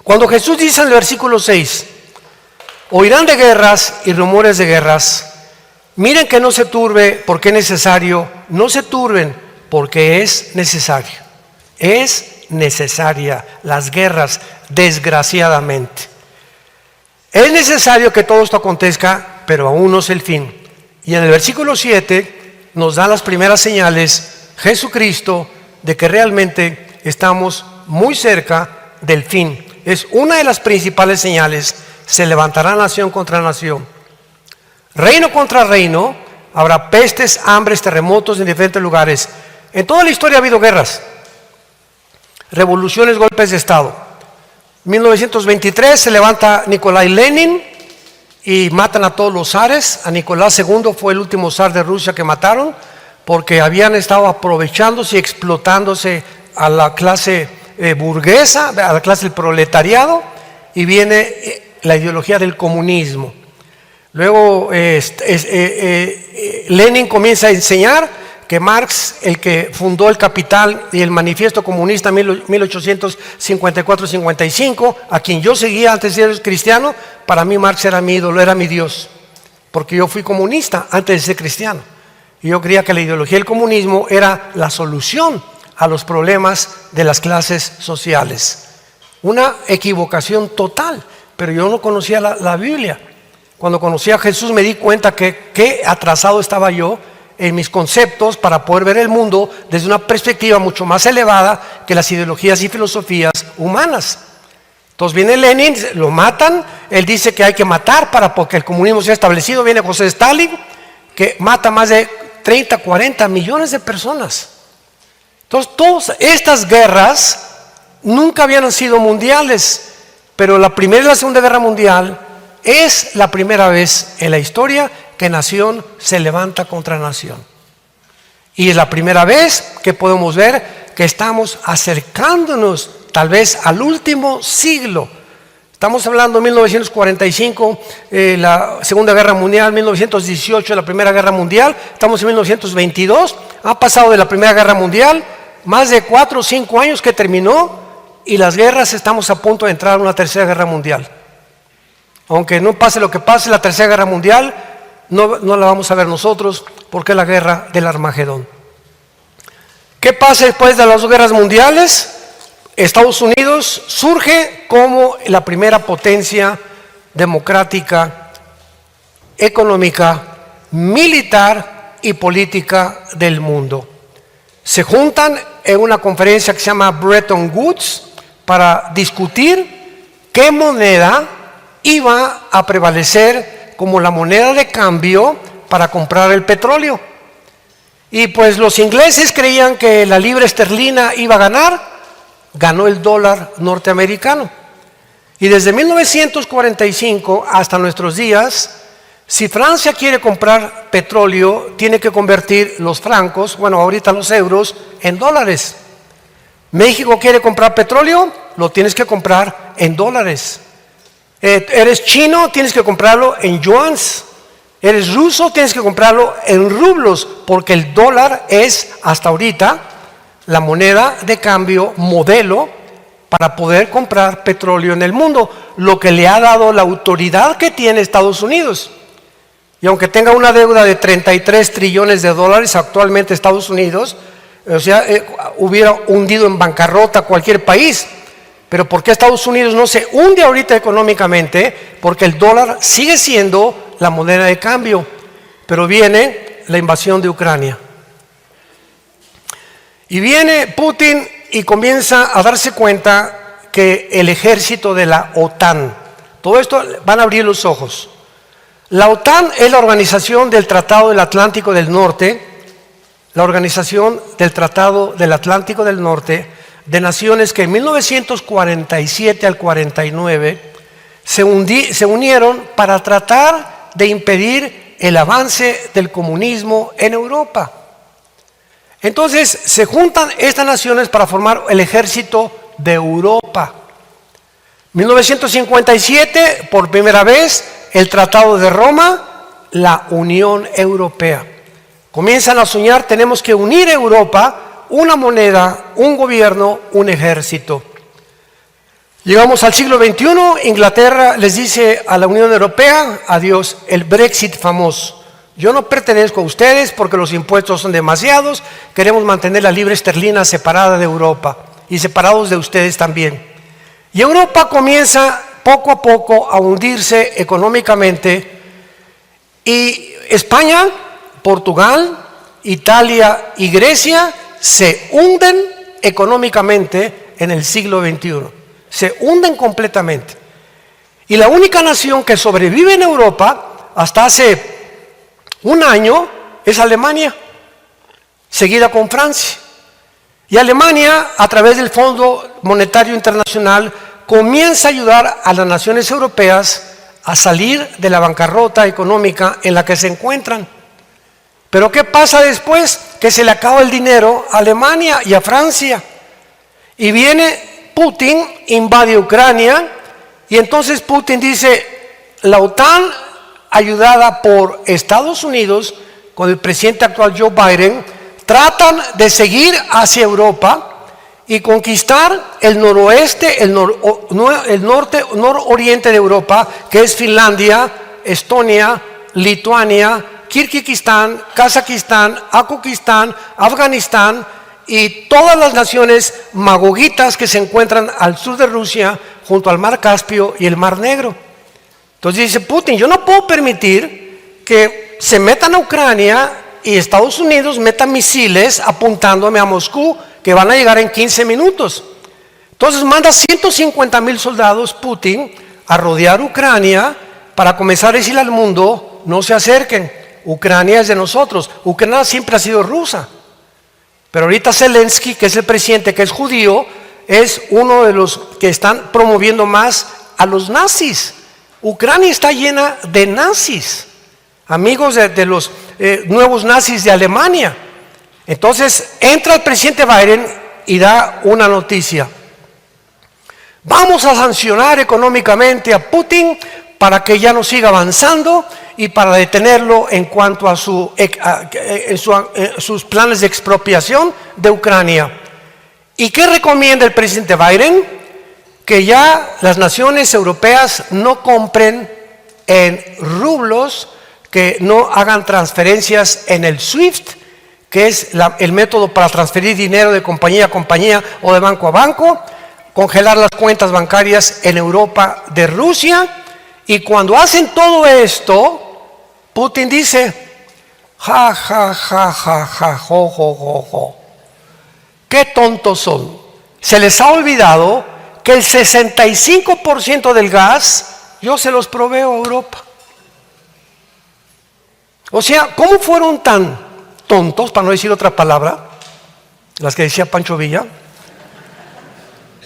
Cuando Jesús dice en el versículo 6, oirán de guerras y rumores de guerras, miren que no se turbe porque es necesario, no se turben porque es necesario. Es necesaria las guerras, desgraciadamente. Es necesario que todo esto acontezca, pero aún no es el fin. Y en el versículo 7 nos da las primeras señales Jesucristo de que realmente estamos muy cerca del fin. Es una de las principales señales. Se levantará nación contra nación, reino contra reino. Habrá pestes, hambres, terremotos en diferentes lugares. En toda la historia ha habido guerras, revoluciones, golpes de estado. 1923 se levanta Nikolai Lenin y matan a todos los zares. A Nicolás II fue el último zar de Rusia que mataron, porque habían estado aprovechándose y explotándose a la clase burguesa, a la clase del proletariado, y viene la ideología del comunismo. Luego Lenin comienza a enseñar que Marx, el que fundó el Capital y el Manifiesto Comunista en 1854-55, a quien yo seguía antes de ser cristiano, para mí Marx era mi ídolo, era mi Dios, porque yo fui comunista antes de ser cristiano. Y yo creía que la ideología del comunismo era la solución a los problemas de las clases sociales. Una equivocación total, pero yo no conocía la Biblia. Cuando conocí a Jesús me di cuenta que qué atrasado estaba yo en mis conceptos para poder ver el mundo desde una perspectiva mucho más elevada que las ideologías y filosofías humanas. Entonces viene Lenin, lo matan, él dice que hay que matar porque el comunismo sea establecido. Viene José Stalin, que mata más de 30, 40 millones de personas. Entonces todas estas guerras nunca habían sido mundiales, pero la Primera y la Segunda Guerra Mundial es la primera vez en la historia que nación se levanta contra nación. Y es la primera vez que podemos ver que estamos acercándonos tal vez al último siglo. Estamos hablando de 1945, la Segunda Guerra Mundial, 1918, la Primera Guerra Mundial, estamos en 1922, ha pasado de la Primera Guerra Mundial más de 4 o 5 años que terminó, y las guerras estamos a punto de entrar a una Tercera Guerra Mundial. Aunque no pase lo que pase, la Tercera Guerra Mundial no la vamos a ver nosotros, porque es la guerra del Armagedón. ¿Qué pasa después de las dos guerras mundiales? Estados Unidos surge como la primera potencia democrática, económica, militar y política del mundo. Se juntan en una conferencia que se llama Bretton Woods, para discutir qué moneda iba a prevalecer como la moneda de cambio para comprar el petróleo. Y pues los ingleses creían que la libra esterlina iba a ganar, ganó el dólar norteamericano. Y desde 1945 hasta nuestros días, si Francia quiere comprar petróleo, tiene que convertir los francos, bueno, ahorita los euros, en dólares. México quiere comprar petróleo, lo tienes que comprar en dólares. Eres chino, tienes que comprarlo en yuans. Eres ruso, tienes que comprarlo en rublos, porque el dólar es, hasta ahorita, la moneda de cambio modelo para poder comprar petróleo en el mundo, lo que le ha dado la autoridad que tiene Estados Unidos. Y aunque tenga una deuda de 33 trillones de dólares actualmente Estados Unidos, o sea, hubiera hundido en bancarrota cualquier país. Pero ¿por qué Estados Unidos no se hunde ahorita económicamente? Porque el dólar sigue siendo la moneda de cambio. Pero viene la invasión de Ucrania. Y viene Putin y comienza a darse cuenta que el ejército de la OTAN, todo esto van a abrir los ojos. La OTAN es la organización del Tratado del Atlántico del Norte, la organización del Tratado del Atlántico del Norte, de naciones que en 1947 al 49 se unieron para tratar de impedir el avance del comunismo en Europa. Entonces se juntan estas naciones para formar el ejército de Europa. 1957, por primera vez, el Tratado de Roma, la Unión Europea. Comienzan a soñar, tenemos que unir Europa, una moneda, un gobierno, un ejército. Llegamos al siglo XXI, Inglaterra les dice a la Unión Europea, adiós, el Brexit famoso. Yo no pertenezco a ustedes porque los impuestos son demasiados, queremos mantener la libra esterlina separada de Europa y separados de ustedes también. Y Europa comienza poco a poco a hundirse económicamente y España, Portugal, Italia y Grecia se hunden económicamente en el siglo XXI. Se hunden completamente. Y la única nación que sobrevive en Europa hasta hace un año es Alemania, seguida con Francia. Y Alemania, a través del Fondo Monetario Internacional, comienza a ayudar a las naciones europeas a salir de la bancarrota económica en la que se encuentran. Pero ¿qué pasa después? Que se le acaba el dinero a Alemania y a Francia. Y viene Putin, invade Ucrania, y entonces Putin dice, la OTAN, ayudada por Estados Unidos, con el presidente actual Joe Biden, tratan de seguir hacia Europa y conquistar el noroeste, el norte, nororiente de Europa, que es Finlandia, Estonia, Lituania, Kirguistán, Kazajistán, Uzbekistán, Afganistán y todas las naciones magoguitas que se encuentran al sur de Rusia, junto al mar Caspio y el mar Negro. Entonces dice Putin, yo no puedo permitir que se metan a Ucrania y Estados Unidos meta misiles apuntándome a Moscú, que van a llegar en 15 minutos. Entonces manda 150,000 soldados Putin a rodear Ucrania para comenzar a decirle al mundo, no se acerquen, Ucrania es de nosotros. Ucrania siempre ha sido rusa. Pero ahorita Zelensky, que es el presidente, que es judío, es uno de los que están promoviendo más a los nazis. Ucrania está llena de nazis, amigos de los nuevos nazis de Alemania. Entonces entra el presidente Biden y da una noticia. Vamos a sancionar económicamente a Putin para que ya no siga avanzando y para detenerlo en cuanto a sus planes de expropiación de Ucrania. ¿Y qué recomienda el presidente Biden? Que ya las naciones europeas no compren en rublos, que no hagan transferencias en el SWIFT, que es el método para transferir dinero de compañía a compañía o de banco a banco, congelar las cuentas bancarias en Europa de Rusia. Y cuando hacen todo esto, Putin dice, ja, ja, ja, ja, ja, jo, qué tontos son. Se les ha olvidado que el 65% del gas yo se los proveo a Europa. O sea, ¿cómo fueron tan tontos, para no decir otra palabra, las que decía Pancho Villa,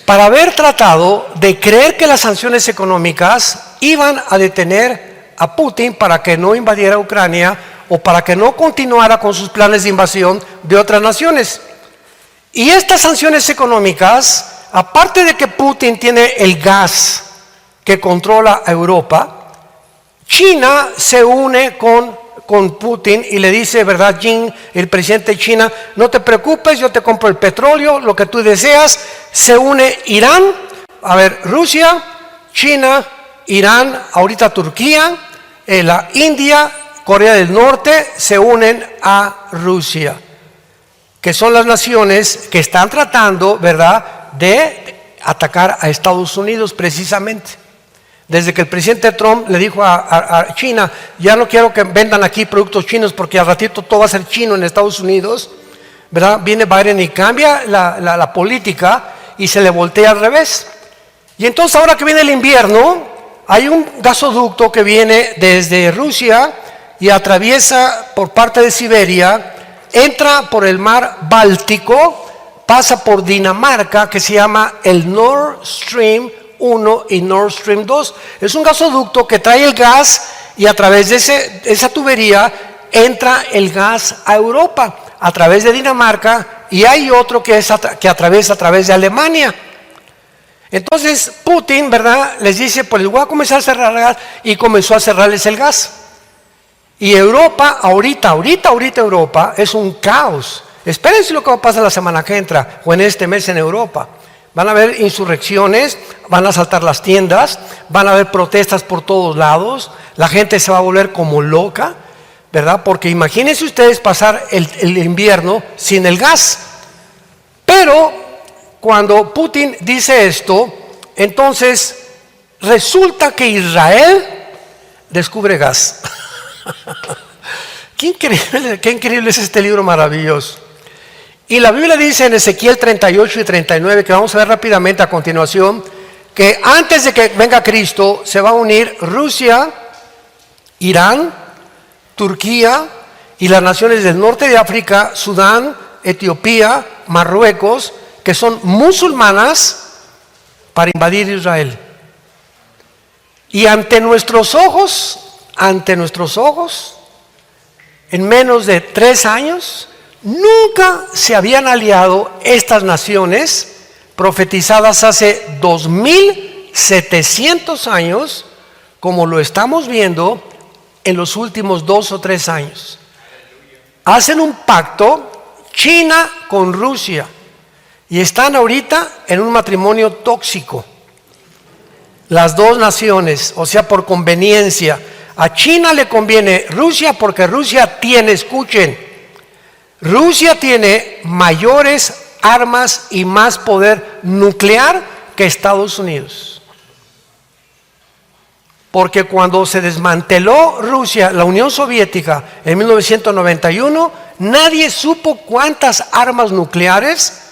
para haber tratado de creer que las sanciones económicas iban a detener a Putin para que no invadiera Ucrania o para que no continuara con sus planes de invasión de otras naciones? Y estas sanciones económicas, aparte de que Putin tiene el gas que controla a Europa, China se une con Putin y le dice, ¿verdad, Xi, el presidente de China? No te preocupes, yo te compro el petróleo, lo que tú deseas. Se une Irán, Rusia, China, Irán, ahorita Turquía, la India, Corea del Norte, se unen a Rusia, que son las naciones que están tratando, ¿verdad?, de atacar a Estados Unidos precisamente. Desde que el presidente Trump le dijo a China, ya no quiero que vendan aquí productos chinos porque al ratito todo va a ser chino en Estados Unidos, ¿verdad? Viene Biden y cambia la política y se le voltea al revés. Y entonces ahora que viene el invierno, hay un gasoducto que viene desde Rusia y atraviesa por parte de Siberia, entra por el mar Báltico, pasa por Dinamarca, que se llama el Nord Stream 1 y Nord Stream 2. Es un gasoducto que trae el gas y a través de esa tubería entra el gas a Europa, a través de Dinamarca, y hay otro que atraviesa a través de Alemania. Entonces Putin, ¿verdad?, les dice, pues les voy a comenzar a cerrar el gas, y comenzó a cerrarles el gas. Y Europa, ahorita Europa es un caos. Espérense lo que va a pasar la semana que entra o en este mes en Europa. Van a haber insurrecciones, van a asaltar las tiendas, van a haber protestas por todos lados, la gente se va a volver como loca, ¿verdad? Porque imagínense ustedes pasar el invierno sin el gas. Pero cuando Putin dice esto, entonces resulta que Israel descubre gas. Qué increíble es este libro maravilloso. Y la Biblia dice en Ezequiel 38 y 39, que vamos a ver rápidamente a continuación, que antes de que venga Cristo se va a unir Rusia, Irán, Turquía y las naciones del norte de África, Sudán, Etiopía, Marruecos, que son musulmanas, para invadir Israel. Y ante nuestros ojos, en menos de 3 años, nunca se habían aliado estas naciones profetizadas hace 2700 años, como lo estamos viendo en los últimos 2 o 3 años. Hacen un pacto China con Rusia y están ahorita en un matrimonio tóxico. Las dos naciones, o sea, por conveniencia. A China le conviene Rusia porque Rusia tiene, escuchen, Rusia tiene mayores armas y más poder nuclear que Estados Unidos. Porque cuando se desmanteló Rusia, la Unión Soviética, en 1991, nadie supo cuántas armas nucleares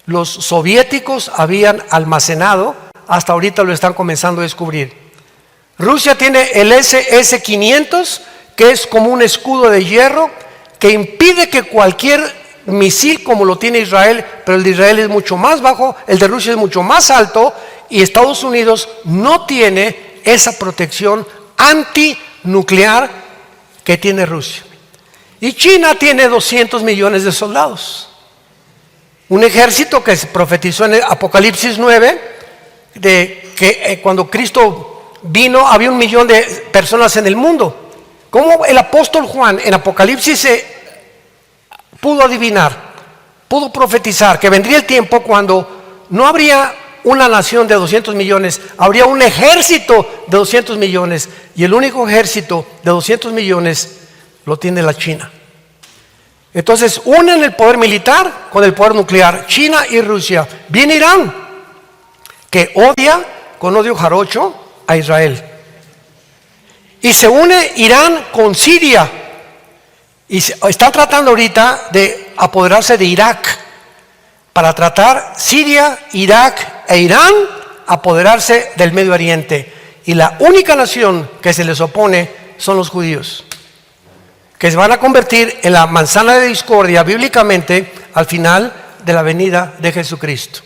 los soviéticos habían almacenado. Hasta ahorita lo están comenzando a descubrir. Rusia tiene el SS-500, que es como un escudo de hierro que impide que cualquier misil, como lo tiene Israel, pero el de Israel es mucho más bajo, el de Rusia es mucho más alto, y Estados Unidos no tiene esa protección antinuclear que tiene Rusia. Y China tiene 200 millones de soldados. Un ejército que se profetizó en el Apocalipsis 9, de que cuando Cristo vino había 1 millón de personas en el mundo. ¿Cómo el apóstol Juan en Apocalipsis pudo adivinar, pudo profetizar que vendría el tiempo cuando no habría una nación de 200 millones, habría un ejército de 200 millones, y el único ejército de 200 millones lo tiene la China? Entonces unen el poder militar con el poder nuclear, China y Rusia. Viene Irán, que odia con odio jarocho a Israel, y se une Irán con Siria, y están tratando ahorita de apoderarse de Irak, para tratar Siria, Irak e Irán apoderarse del Medio Oriente. Y la única nación que se les opone son los judíos, que se van a convertir en la manzana de discordia bíblicamente al final de la venida de Jesucristo.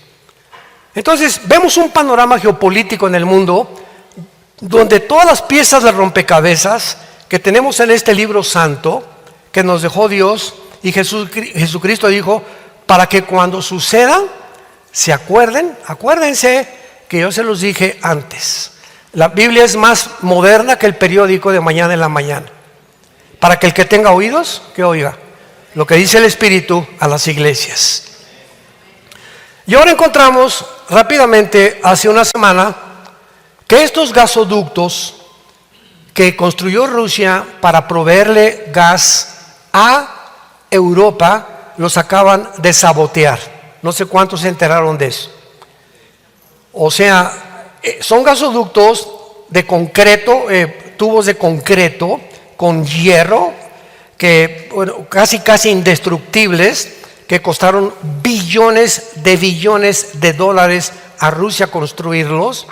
Entonces vemos un panorama geopolítico en el mundo donde todas las piezas de rompecabezas que tenemos en este libro santo que nos dejó Dios y Jesucristo dijo, para que cuando suceda se acuérdense que yo se los dije antes. La Biblia es más moderna que el periódico de mañana en la mañana. Para que el que tenga oídos, que oiga lo que dice el Espíritu a las iglesias. Y ahora encontramos rápidamente, hace una semana, que estos gasoductos que construyó Rusia para proveerle gas a Europa, los acaban de sabotear. No sé cuántos se enteraron de eso. O sea, son gasoductos de concreto, tubos de concreto con hierro, que casi indestructibles, que costaron billones de dólares a Rusia construirlos,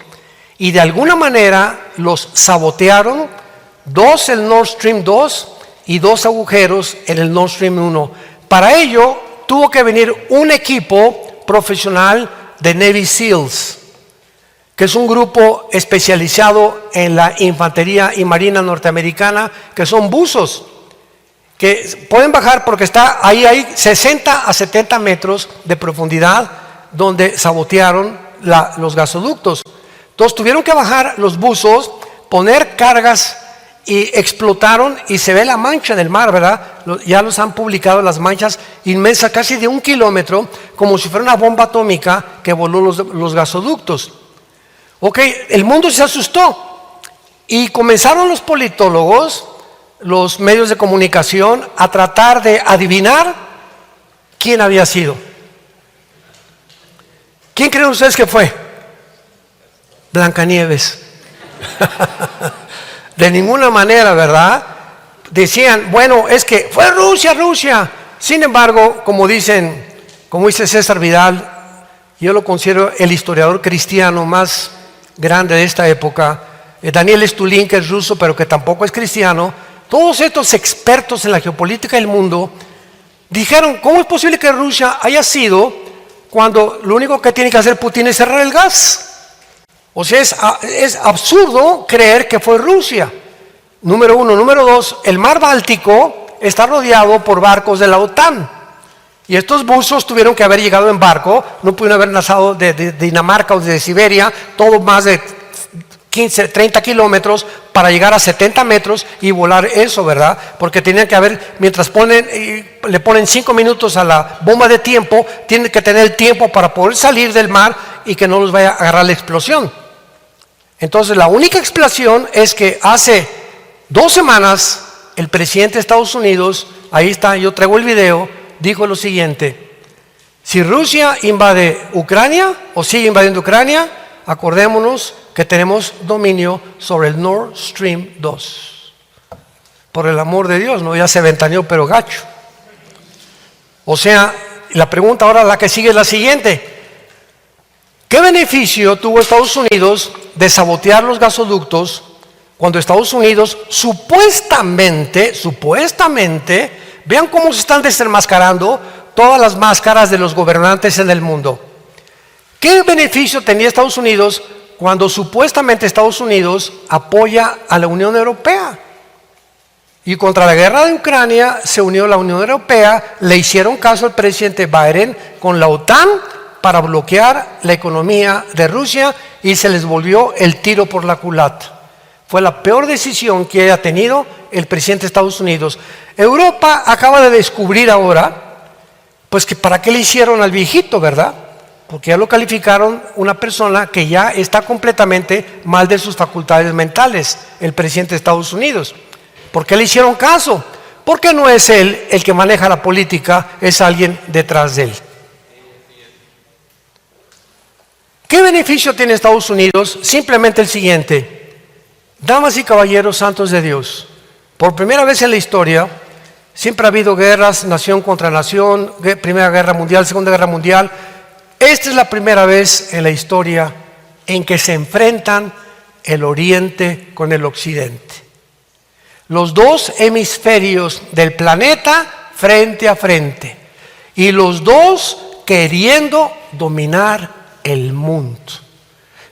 y de alguna manera los sabotearon, el Nord Stream 2 y 2 agujeros en el Nord Stream 1. Para ello tuvo que venir un equipo profesional de Navy SEALs, que es un grupo especializado en la infantería y marina norteamericana, que son buzos, que pueden bajar porque está ahí hay 60 a 70 metros de profundidad donde sabotearon los gasoductos. Entonces tuvieron que bajar los buzos, poner cargas y explotaron y se ve la mancha del mar, ¿verdad? Ya los han publicado, las manchas inmensas, casi de 1 kilómetro, como si fuera una bomba atómica que voló los gasoductos. Ok, el mundo se asustó y comenzaron los politólogos, los medios de comunicación, a tratar de adivinar quién había sido. ¿Quién creen ustedes que fue? Blancanieves. De ninguna manera, ¿verdad? Decían, bueno, es que fue Rusia. Sin embargo, como dice César Vidal, yo lo considero el historiador cristiano más grande de esta época, Daniel Stulin, que es ruso pero que tampoco es cristiano. Todos estos expertos en la geopolítica del mundo dijeron, ¿cómo es posible que Rusia haya sido cuando lo único que tiene que hacer Putin es cerrar el gas? O sea, es absurdo creer que fue Rusia. Número uno. Número dos, el mar Báltico está rodeado por barcos de la OTAN. Y estos buzos tuvieron que haber llegado en barco, no pudieron haber nacido de Dinamarca o de Siberia, todo más de 15, 30 kilómetros para llegar a 70 metros y volar eso, ¿verdad? Porque tenían que haber, mientras le ponen 5 minutos a la bomba de tiempo, tienen que tener el tiempo para poder salir del mar y que no los vaya a agarrar la explosión. Entonces la única explicación es que hace 2 semanas el presidente de Estados Unidos, ahí está, yo traigo el video, dijo lo siguiente: si Rusia invade Ucrania o sigue invadiendo Ucrania, acordémonos que tenemos dominio sobre el Nord Stream 2. Por el amor de Dios, no, ya se ventaneó pero gacho. O sea, la pregunta ahora, la que sigue, es la siguiente: ¿qué beneficio tuvo Estados Unidos de sabotear los gasoductos cuando Estados Unidos supuestamente, vean cómo se están desenmascarando todas las máscaras de los gobernantes en el mundo? ¿Qué beneficio tenía Estados Unidos cuando supuestamente Estados Unidos apoya a la Unión Europea? Y contra la guerra de Ucrania se unió la Unión Europea, le hicieron caso al presidente Biden con la OTAN para bloquear la economía de Rusia y se les volvió el tiro por la culata. Fue la peor decisión que haya tenido el presidente de Estados Unidos. Europa acaba de descubrir ahora, pues que para qué le hicieron al viejito, ¿verdad? Porque ya lo calificaron una persona que ya está completamente mal de sus facultades mentales, el presidente de Estados Unidos. ¿Por qué le hicieron caso? Porque no es él el que maneja la política, es alguien detrás de él. ¿Qué beneficio tiene Estados Unidos? Simplemente el siguiente: damas y caballeros santos de Dios, por primera vez en la historia, siempre ha habido guerras, nación contra nación, Primera Guerra Mundial, Segunda Guerra Mundial. Esta es la primera vez en la historia en que se enfrentan el oriente con el occidente. Los dos hemisferios del planeta frente a frente. Y los dos queriendo dominar el mundo.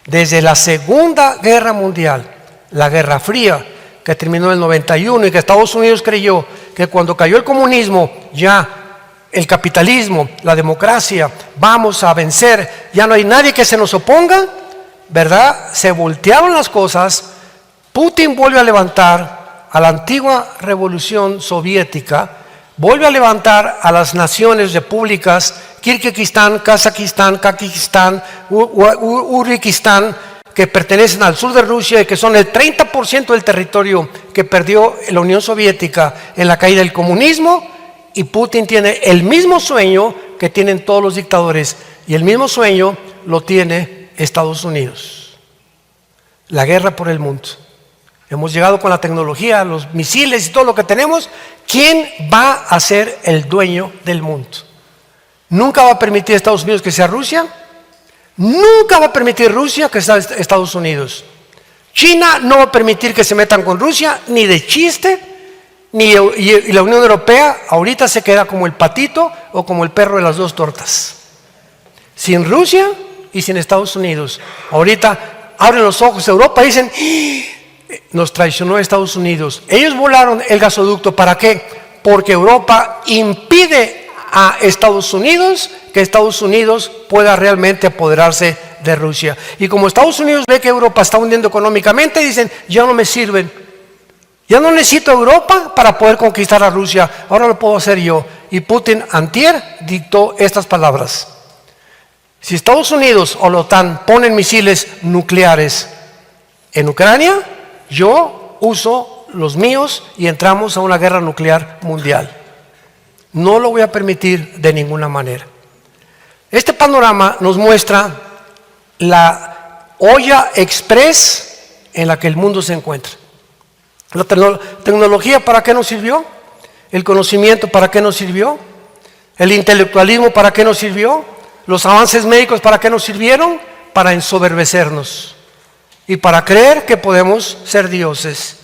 Desde la Segunda Guerra Mundial, la Guerra Fría, que terminó en el 91 y que Estados Unidos creyó que cuando cayó el comunismo, ya el capitalismo, la democracia, vamos a vencer, ya no hay nadie que se nos oponga, ¿verdad? Se voltearon las cosas. Putin vuelve a levantar a la antigua revolución soviética, vuelve a levantar a las naciones repúblicas, Kirguistán, Kazajistán, Kazajistán, Uzbekistán, que pertenecen al sur de Rusia y que son el 30% del territorio que perdió la Unión Soviética en la caída del comunismo. Y Putin tiene el mismo sueño que tienen todos los dictadores, y el mismo sueño lo tiene Estados Unidos: la guerra por el mundo. Hemos llegado con la tecnología, los misiles y todo lo que tenemos. ¿Quién va a ser el dueño del mundo? Nunca va a permitir a Estados Unidos que sea Rusia. Nunca va a permitir Rusia que sea Estados Unidos. China no va a permitir que se metan con Rusia, ni de chiste. Y la Unión Europea ahorita se queda como el patito o como el perro de las dos tortas. Sin Rusia y sin Estados Unidos. Ahorita abren los ojos Europa y dicen: nos traicionó Estados Unidos. Ellos volaron el gasoducto. ¿Para qué? Porque Europa impide a Estados Unidos que Estados Unidos pueda realmente apoderarse de Rusia. Y como Estados Unidos ve que Europa está hundiendo económicamente, dicen: ya no me sirven, ya no necesito Europa para poder conquistar a Rusia, ahora lo puedo hacer yo. Y Putin antier dictó estas palabras: si Estados Unidos o la OTAN ponen misiles nucleares en Ucrania, yo uso los míos y entramos a una guerra nuclear mundial. No lo voy a permitir de ninguna manera. Este panorama nos muestra la olla express en la que el mundo se encuentra. La tecnología, ¿para qué nos sirvió? El conocimiento, ¿para qué nos sirvió? El intelectualismo, ¿para qué nos sirvió? Los avances médicos, ¿para qué nos sirvieron? Para ensoberbecernos y para creer que podemos ser dioses.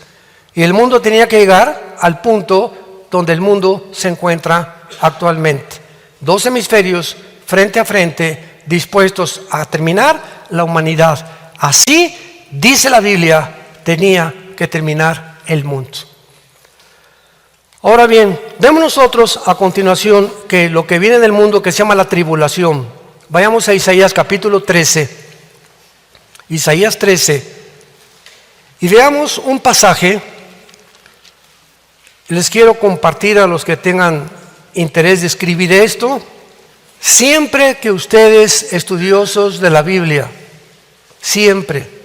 Y el mundo tenía que llegar al punto donde el mundo se encuentra actualmente. Dos hemisferios frente a frente, dispuestos a terminar la humanidad. Así, dice la Biblia, tenía que terminar el mundo. Ahora bien, vemos nosotros a continuación que lo que viene del mundo, que se llama la tribulación. Vayamos a Isaías capítulo 13. Isaías 13. Y veamos un pasaje. Les quiero compartir a los que tengan interés de escribir esto. Siempre que ustedes, estudiosos de la Biblia, siempre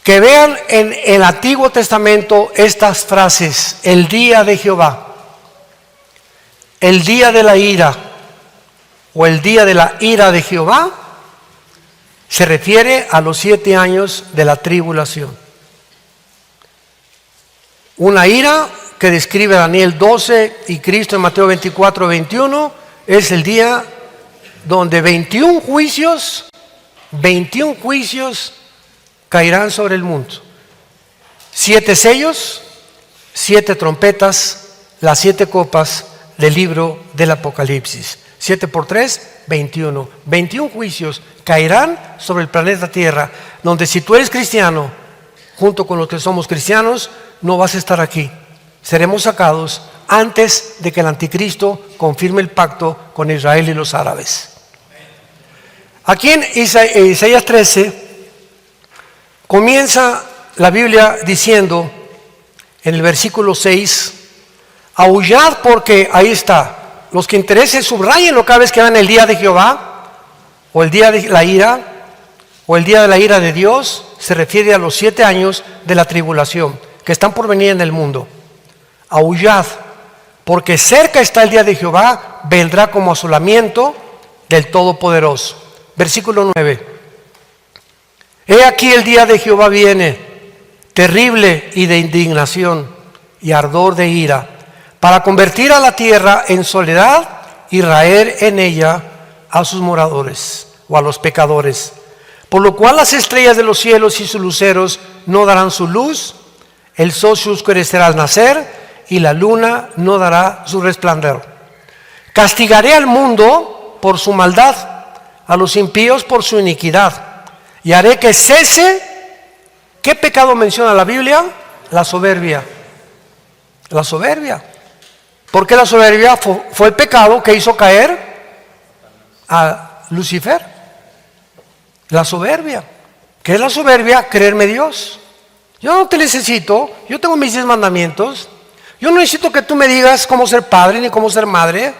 que vean en el Antiguo Testamento estas frases: el día de Jehová, el día de la ira o el día de la ira de Jehová, se refiere a los 7 años de la tribulación. Una ira que describe Daniel 12 y Cristo en Mateo 24, 21, es el día donde 21 juicios caerán sobre el mundo. 7 sellos, 7 trompetas, las 7 copas del libro del Apocalipsis. 7 por 3, 21. 21 juicios caerán sobre el planeta Tierra, donde si tú eres cristiano, junto con los que somos cristianos, no vas a estar aquí. Seremos sacados antes de que el anticristo confirme el pacto con Israel y los árabes. Aquí en Isaías 13 comienza la Biblia diciendo en el versículo 6: aullad, porque ahí está. Los que interesen, subrayenlo cada vez que vean el día de Jehová o el día de la ira o el día de la ira de Dios. Se refiere a los 7 años de la tribulación que están por venir en el mundo. Aullad, porque cerca está el día de Jehová, vendrá como asolamiento del Todopoderoso. Versículo 9. He aquí el día de Jehová viene, terrible y de indignación y ardor de ira, para convertir a la tierra en soledad y raer en ella a sus moradores. o a los pecadores. Por lo cual las estrellas de los cielos y sus luceros no darán su luz, el sol se oscurecerá al nacer y la luna no dará su resplandor. Castigaré al mundo por su maldad, a los impíos por su iniquidad, y haré que cese. ¿Qué pecado menciona la Biblia? La soberbia. La soberbia. Porque la soberbia fue el pecado que hizo caer a Lucifer. La soberbia. ¿Qué es la soberbia? Creerme Dios. Yo no te necesito, yo tengo mis 10 mandamientos. Yo no necesito que tú me digas cómo ser padre ni cómo ser madre.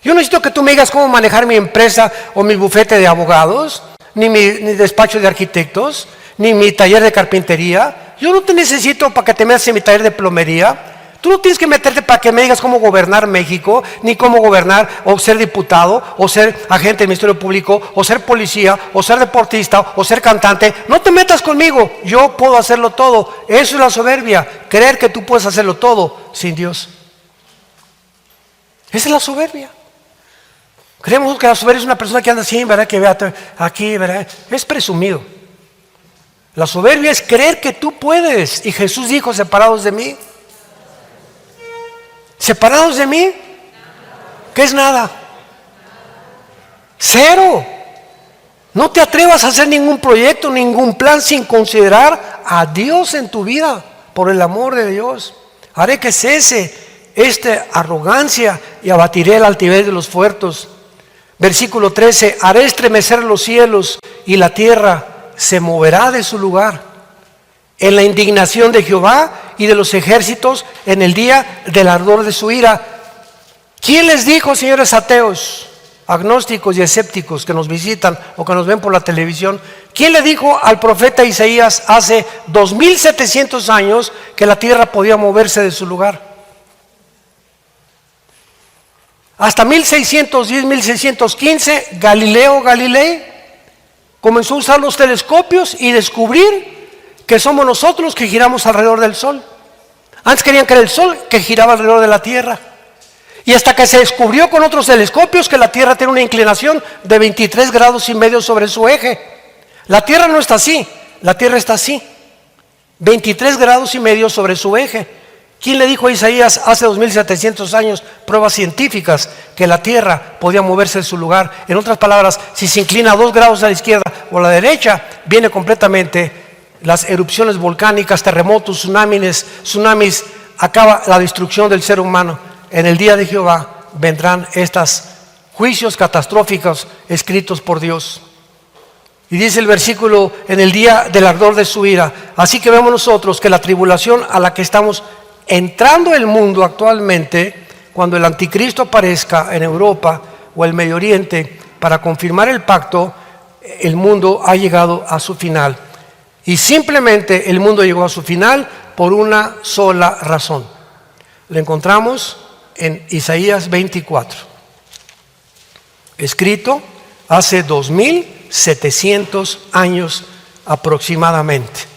Yo no necesito que tú me digas cómo manejar mi empresa o mi bufete de abogados, ni mi despacho de arquitectos, ni mi taller de carpintería. Yo no te necesito para que te metas en mi taller de plomería. Tú no tienes que meterte para que me digas cómo gobernar México, ni cómo gobernar o ser diputado, o ser agente del Ministerio Público, o ser policía, o ser deportista, o ser cantante. No te metas conmigo, yo puedo hacerlo todo. Eso es la soberbia, creer que tú puedes hacerlo todo sin Dios. Esa es la soberbia. Creemos que la soberbia es una persona que anda así, ¿verdad? Que vea aquí, ¿verdad? Es presumido. La soberbia es creer que tú puedes. Y Jesús dijo, separados de mí. ¿Separados de mí? ¿Qué es nada? Cero. No te atrevas a hacer ningún proyecto, ningún plan sin considerar a Dios en tu vida, por el amor de Dios. Haré que cese esta arrogancia y abatiré la altivez de los fuertes. Versículo 13, haré estremecer los cielos y la tierra se moverá de su lugar en la indignación de Jehová y de los ejércitos en el día del ardor de su ira. ¿Quién les dijo, señores ateos, agnósticos y escépticos que nos visitan o que nos ven por la televisión? ¿Quién le dijo al profeta Isaías hace 2700 años que la tierra podía moverse de su lugar? Hasta 1610, 1615, Galileo Galilei comenzó a usar los telescopios y descubrir que somos nosotros que giramos alrededor del sol. Antes querían que era el sol que giraba alrededor de la tierra. Y hasta que se descubrió con otros telescopios que la tierra tiene una inclinación de 23 grados y medio sobre su eje. La tierra no está así, la tierra está así, 23 grados y medio sobre su eje. ¿Quién le dijo a Isaías hace 2700 años, pruebas científicas, que la tierra podía moverse de su lugar? En otras palabras, si se inclina 2 grados a la izquierda o a la derecha, viene completamente las erupciones volcánicas, terremotos, tsunamis, acaba la destrucción del ser humano. En el día de Jehová vendrán estos juicios catastróficos escritos por Dios. Y dice el versículo, en el día del ardor de su ira. Así que vemos nosotros que la tribulación a la que estamos entrando el mundo actualmente, cuando el anticristo aparezca en Europa o el Medio Oriente para confirmar el pacto, el mundo ha llegado a su final. Y simplemente el mundo llegó a su final por una sola razón. Lo encontramos en Isaías 24, escrito hace 2700 años aproximadamente.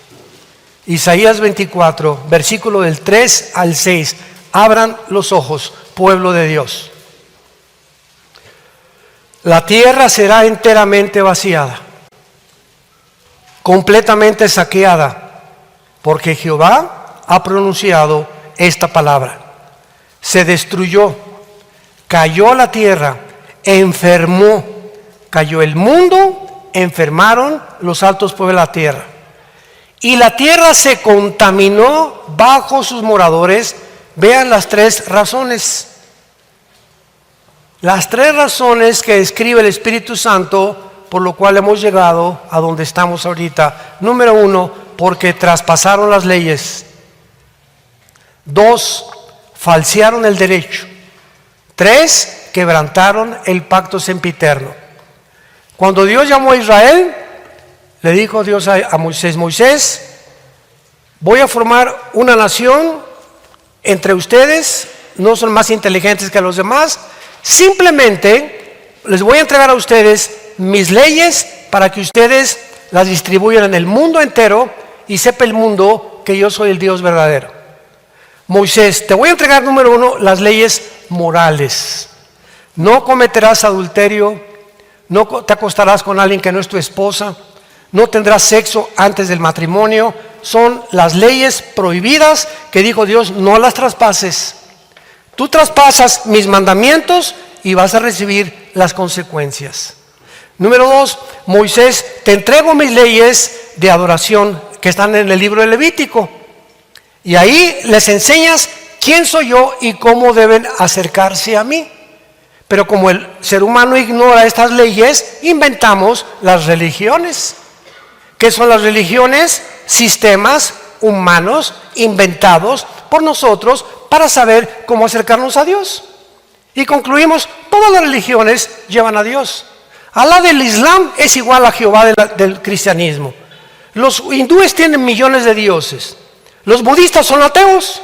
Isaías 24, versículo del 3 al 6. Abran los ojos, pueblo de Dios. La tierra será enteramente vaciada, completamente saqueada, porque Jehová ha pronunciado esta palabra. Se destruyó, cayó la tierra, enfermó, cayó el mundo, enfermaron los altos pueblos de la tierra. Y la tierra se contaminó bajo sus moradores. Vean las 3 razones. Las 3 razones que describe el Espíritu Santo por lo cual hemos llegado a donde estamos ahorita. Número 1, porque traspasaron las leyes. 2, falsearon el derecho. 3, quebrantaron el pacto sempiterno. Cuando Dios llamó a Israel, le dijo Dios a Moisés, Moisés, voy a formar una nación entre ustedes, no son más inteligentes que los demás, simplemente les voy a entregar a ustedes mis leyes para que ustedes las distribuyan en el mundo entero y sepa el mundo que yo soy el Dios verdadero. Moisés, te voy a entregar, número 1, las leyes morales. No cometerás adulterio, no te acostarás con alguien que no es tu esposa, no tendrás sexo antes del matrimonio. Son las leyes prohibidas que dijo Dios, no las traspases. Tú traspasas mis mandamientos y vas a recibir las consecuencias. Número 2, Moisés, te entrego mis leyes de adoración que están en el libro de Levítico. Y ahí les enseñas quién soy yo y cómo deben acercarse a mí. Pero como el ser humano ignora estas leyes, inventamos las religiones. ¿Qué son las religiones? Sistemas humanos inventados por nosotros para saber cómo acercarnos a Dios. Y concluimos, todas las religiones llevan a Dios. Alá del Islam es igual a Jehová del cristianismo. Los hindúes tienen millones de dioses. Los budistas son ateos.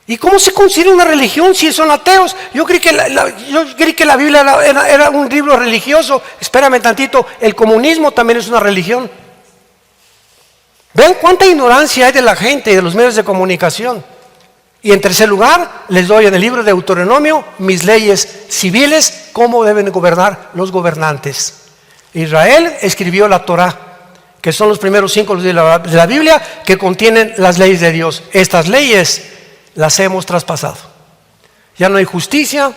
¿Y cómo se considera una religión si son ateos? Yo creí que la Biblia era un libro religioso. Espérame tantito, el comunismo también es una religión. ¿Ven cuánta ignorancia hay de la gente y de los medios de comunicación? Y en tercer lugar, les doy en el libro de Deuteronomio mis leyes civiles, cómo deben gobernar los gobernantes. Israel escribió la Torá, que son los primeros 5 de la Biblia que contienen las leyes de Dios. Estas leyes las hemos traspasado. Ya no hay justicia,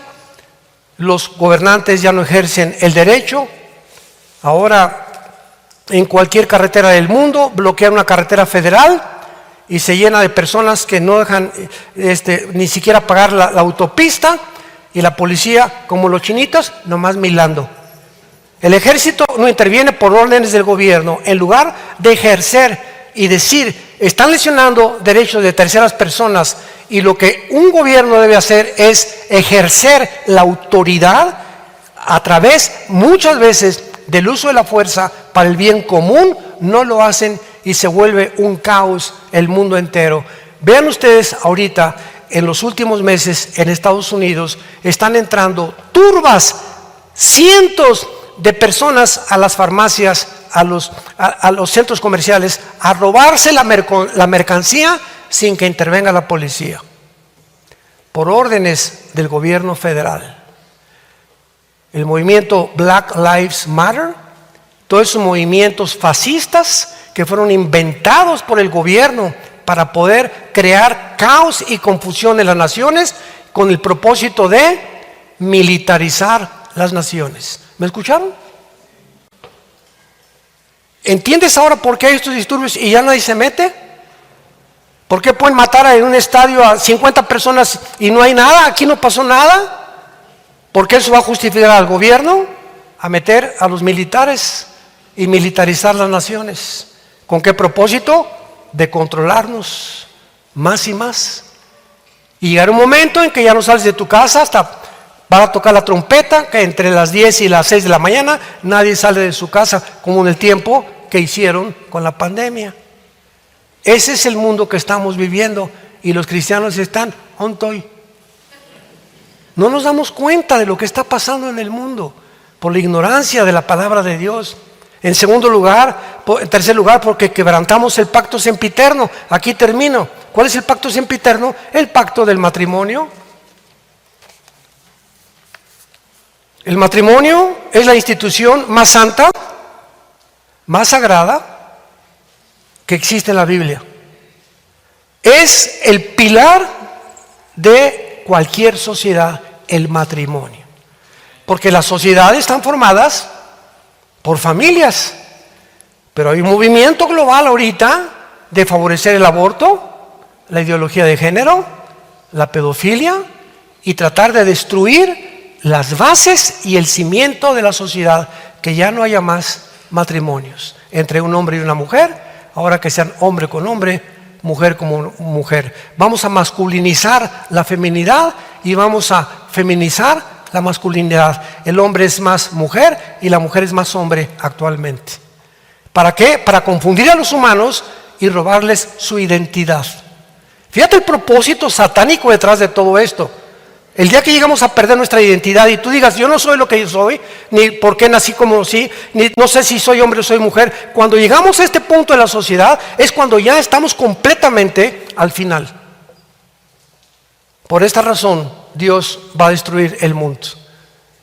los gobernantes ya no ejercen el derecho. Ahora, en cualquier carretera del mundo, bloquean una carretera federal y se llena de personas que no dejan ni siquiera pagar la autopista, y la policía, como los chinitos, nomás milando. El ejército no interviene por órdenes del gobierno. En lugar de ejercer y decir, están lesionando derechos de terceras personas, y lo que un gobierno debe hacer es ejercer la autoridad a través, muchas veces, del uso de la fuerza para el bien común, no lo hacen y se vuelve un caos el mundo entero. Vean ustedes ahorita, en los últimos meses en Estados Unidos, están entrando turbas, cientos de personas a las farmacias, a los centros comerciales, a robarse la mercancía sin que intervenga la policía, por órdenes del gobierno federal. El movimiento Black Lives Matter, todos esos movimientos fascistas que fueron inventados por el gobierno para poder crear caos y confusión en las naciones con el propósito de militarizar las naciones. ¿Me escucharon? ¿Entiendes ahora por qué hay estos disturbios y ya nadie se mete? ¿Por qué pueden matar en un estadio a 50 personas y no hay nada? Aquí no pasó nada. ¿Por qué eso va a justificar al gobierno a meter a los militares y militarizar las naciones? ¿Con qué propósito? De controlarnos más y más. Y llegar un momento en que ya no sales de tu casa hasta para tocar la trompeta, que entre las 10 y las 6 de la mañana nadie sale de su casa, como en el tiempo que hicieron con la pandemia. Ese es el mundo que estamos viviendo, y los cristianos están ontoy. No nos damos cuenta de lo que está pasando en el mundo por la ignorancia de la palabra de Dios. En tercer lugar, porque quebrantamos el pacto sempiterno. Aquí termino. ¿Cuál es el pacto sempiterno? El pacto del matrimonio. El matrimonio es la institución más santa, más sagrada que existe en la Biblia. Es el pilar de cualquier sociedad, el matrimonio. Porque las sociedades están formadas por familias, pero hay un movimiento global ahorita de favorecer el aborto, la ideología de género, la pedofilia, y tratar de destruir las bases y el cimiento de la sociedad, que ya no haya más matrimonios entre un hombre y una mujer, ahora que sean hombre con hombre, mujer como mujer. Vamos a masculinizar la feminidad y vamos a feminizar la masculinidad. El hombre es más mujer y la mujer es más hombre actualmente. ¿Para qué? Para confundir a los humanos y robarles su identidad. Fíjate el propósito satánico detrás de todo esto. El día que llegamos a perder nuestra identidad y tú digas, yo no soy lo que yo soy, ni por qué nací como nací, ni no sé si soy hombre o soy mujer. Cuando llegamos a este punto de la sociedad es cuando ya estamos completamente al final. Por esta razón Dios va a destruir el mundo.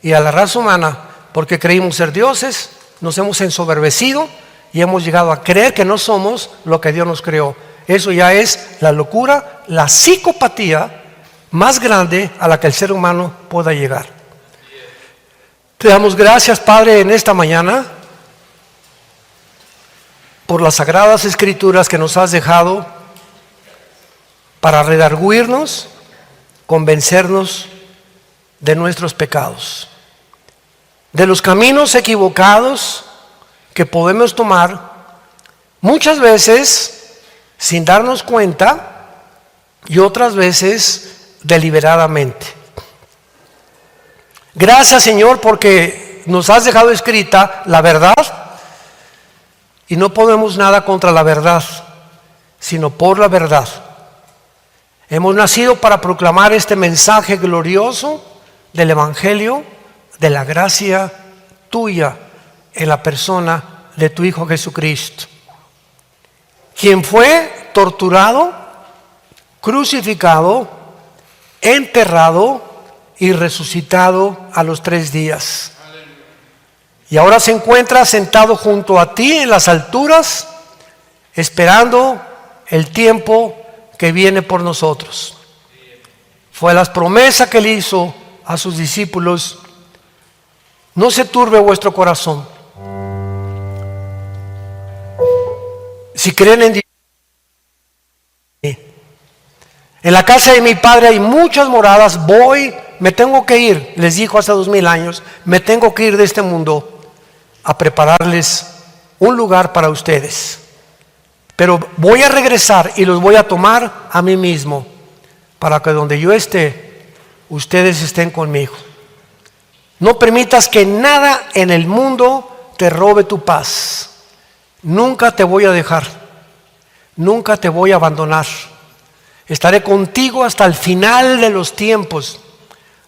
y a la raza humana, porque creímos ser dioses, nos hemos ensoberbecido y hemos llegado a creer que no somos lo que Dios nos creó. Eso ya es la locura, la psicopatía más grande a la que el ser humano pueda llegar. Te damos gracias, Padre, en esta mañana por las sagradas escrituras que nos has dejado para redarguirnos, convencernos de nuestros pecados, de los caminos equivocados que podemos tomar muchas veces sin darnos cuenta y otras veces deliberadamente. Gracias, Señor, porque nos has dejado escrita la verdad y no podemos nada contra la verdad, sino por la verdad. Hemos nacido para proclamar este mensaje glorioso del Evangelio, de la gracia tuya en la persona de tu Hijo Jesucristo, quien fue torturado, crucificado, enterrado y resucitado a los 3 días. Y ahora se encuentra sentado junto a ti en las alturas, esperando el tiempo que viene por nosotros. Fue las promesas que le hizo a sus discípulos: no se turbe vuestro corazón. Si creen en Dios, en la casa de mi Padre hay muchas moradas, me tengo que ir, les dijo hace 2000 años, me tengo que ir de este mundo a prepararles un lugar para ustedes. Pero voy a regresar y los voy a tomar a mí mismo, para que donde yo esté, ustedes estén conmigo. No permitas que nada en el mundo te robe tu paz. Nunca te voy a dejar, nunca te voy a abandonar. Estaré contigo hasta el final de los tiempos.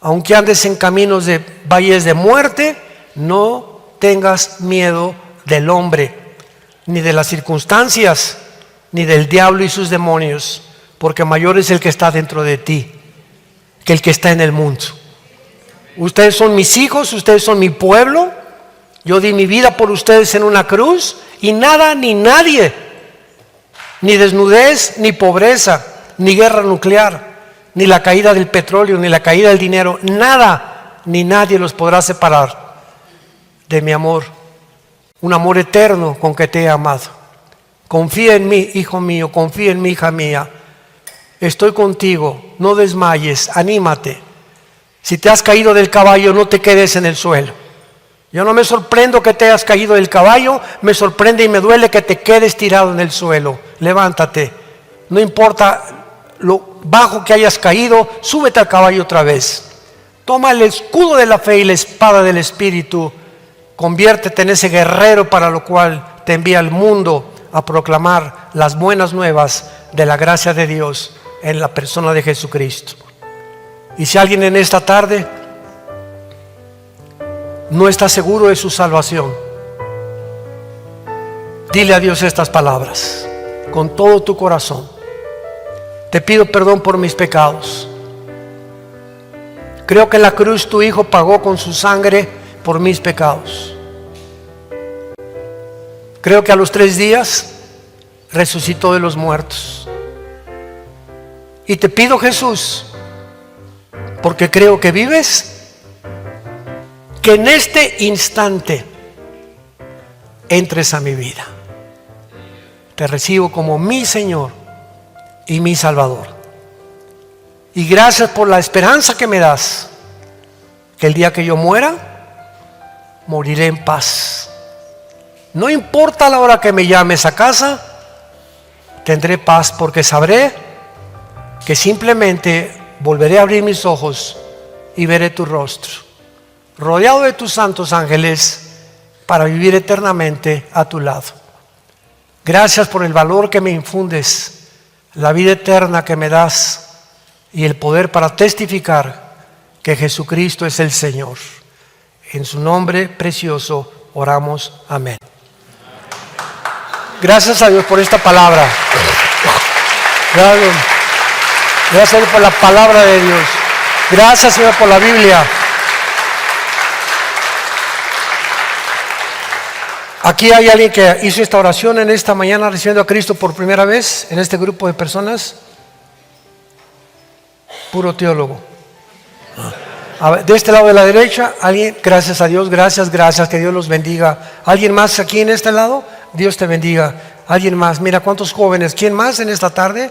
Aunque andes en caminos de valles de muerte, no tengas miedo del hombre, ni de las circunstancias, ni del diablo y sus demonios, porque mayor es el que está dentro de ti que el que está en el mundo. Ustedes son mis hijos, ustedes son mi pueblo. Yo di mi vida por ustedes en una cruz, y nada ni nadie, ni desnudez, ni pobreza, ni guerra nuclear, ni la caída del petróleo, ni la caída del dinero, nada ni nadie los podrá separar de mi amor, un amor eterno con que te he amado. Confía en mí, hijo mío, confía en mí, hija mía. Estoy contigo, no desmayes, anímate. Si te has caído del caballo, no te quedes en el suelo. Yo no me sorprendo que te hayas caído del caballo, me sorprende y me duele que te quedes tirado en el suelo. Levántate, no importa lo bajo que hayas caído, súbete al caballo otra vez. Toma el escudo de la fe y la espada del Espíritu. Conviértete en ese guerrero para lo cual te envía al mundo a proclamar las buenas nuevas de la gracia de Dios en la persona de Jesucristo. Y si alguien en esta tarde no está seguro de su salvación, dile a Dios estas palabras con todo tu corazón: te pido perdón por mis pecados. Creo que en la cruz tu Hijo pagó con su sangre por mis pecados. Creo que a los 3 días resucitó de los muertos. Y te pido, Jesús, porque creo que vives, que en este instante entres a mi vida. Te recibo como mi Señor y mi Salvador. Y gracias por la esperanza que me das, que el día que yo muera, moriré en paz. No importa la hora que me llames a casa, tendré paz, porque sabré que simplemente volveré a abrir mis ojos y veré tu rostro, rodeado de tus santos ángeles, para vivir eternamente a tu lado. Gracias por el valor que me infundes, la vida eterna que me das y el poder para testificar que Jesucristo es el Señor. En su nombre precioso oramos, amén. Gracias a Dios por esta palabra. Gracias a Dios por la palabra de Dios. Gracias, Señor, por la Biblia. Aquí hay alguien que hizo esta oración en esta mañana recibiendo a Cristo por primera vez en este grupo de personas. Puro teólogo. A ver, de este lado de la derecha, alguien, gracias a Dios, gracias, que Dios los bendiga. ¿Alguien más aquí en este lado? Dios te bendiga. ¿Alguien más? Mira cuántos jóvenes. ¿Quién más en esta tarde?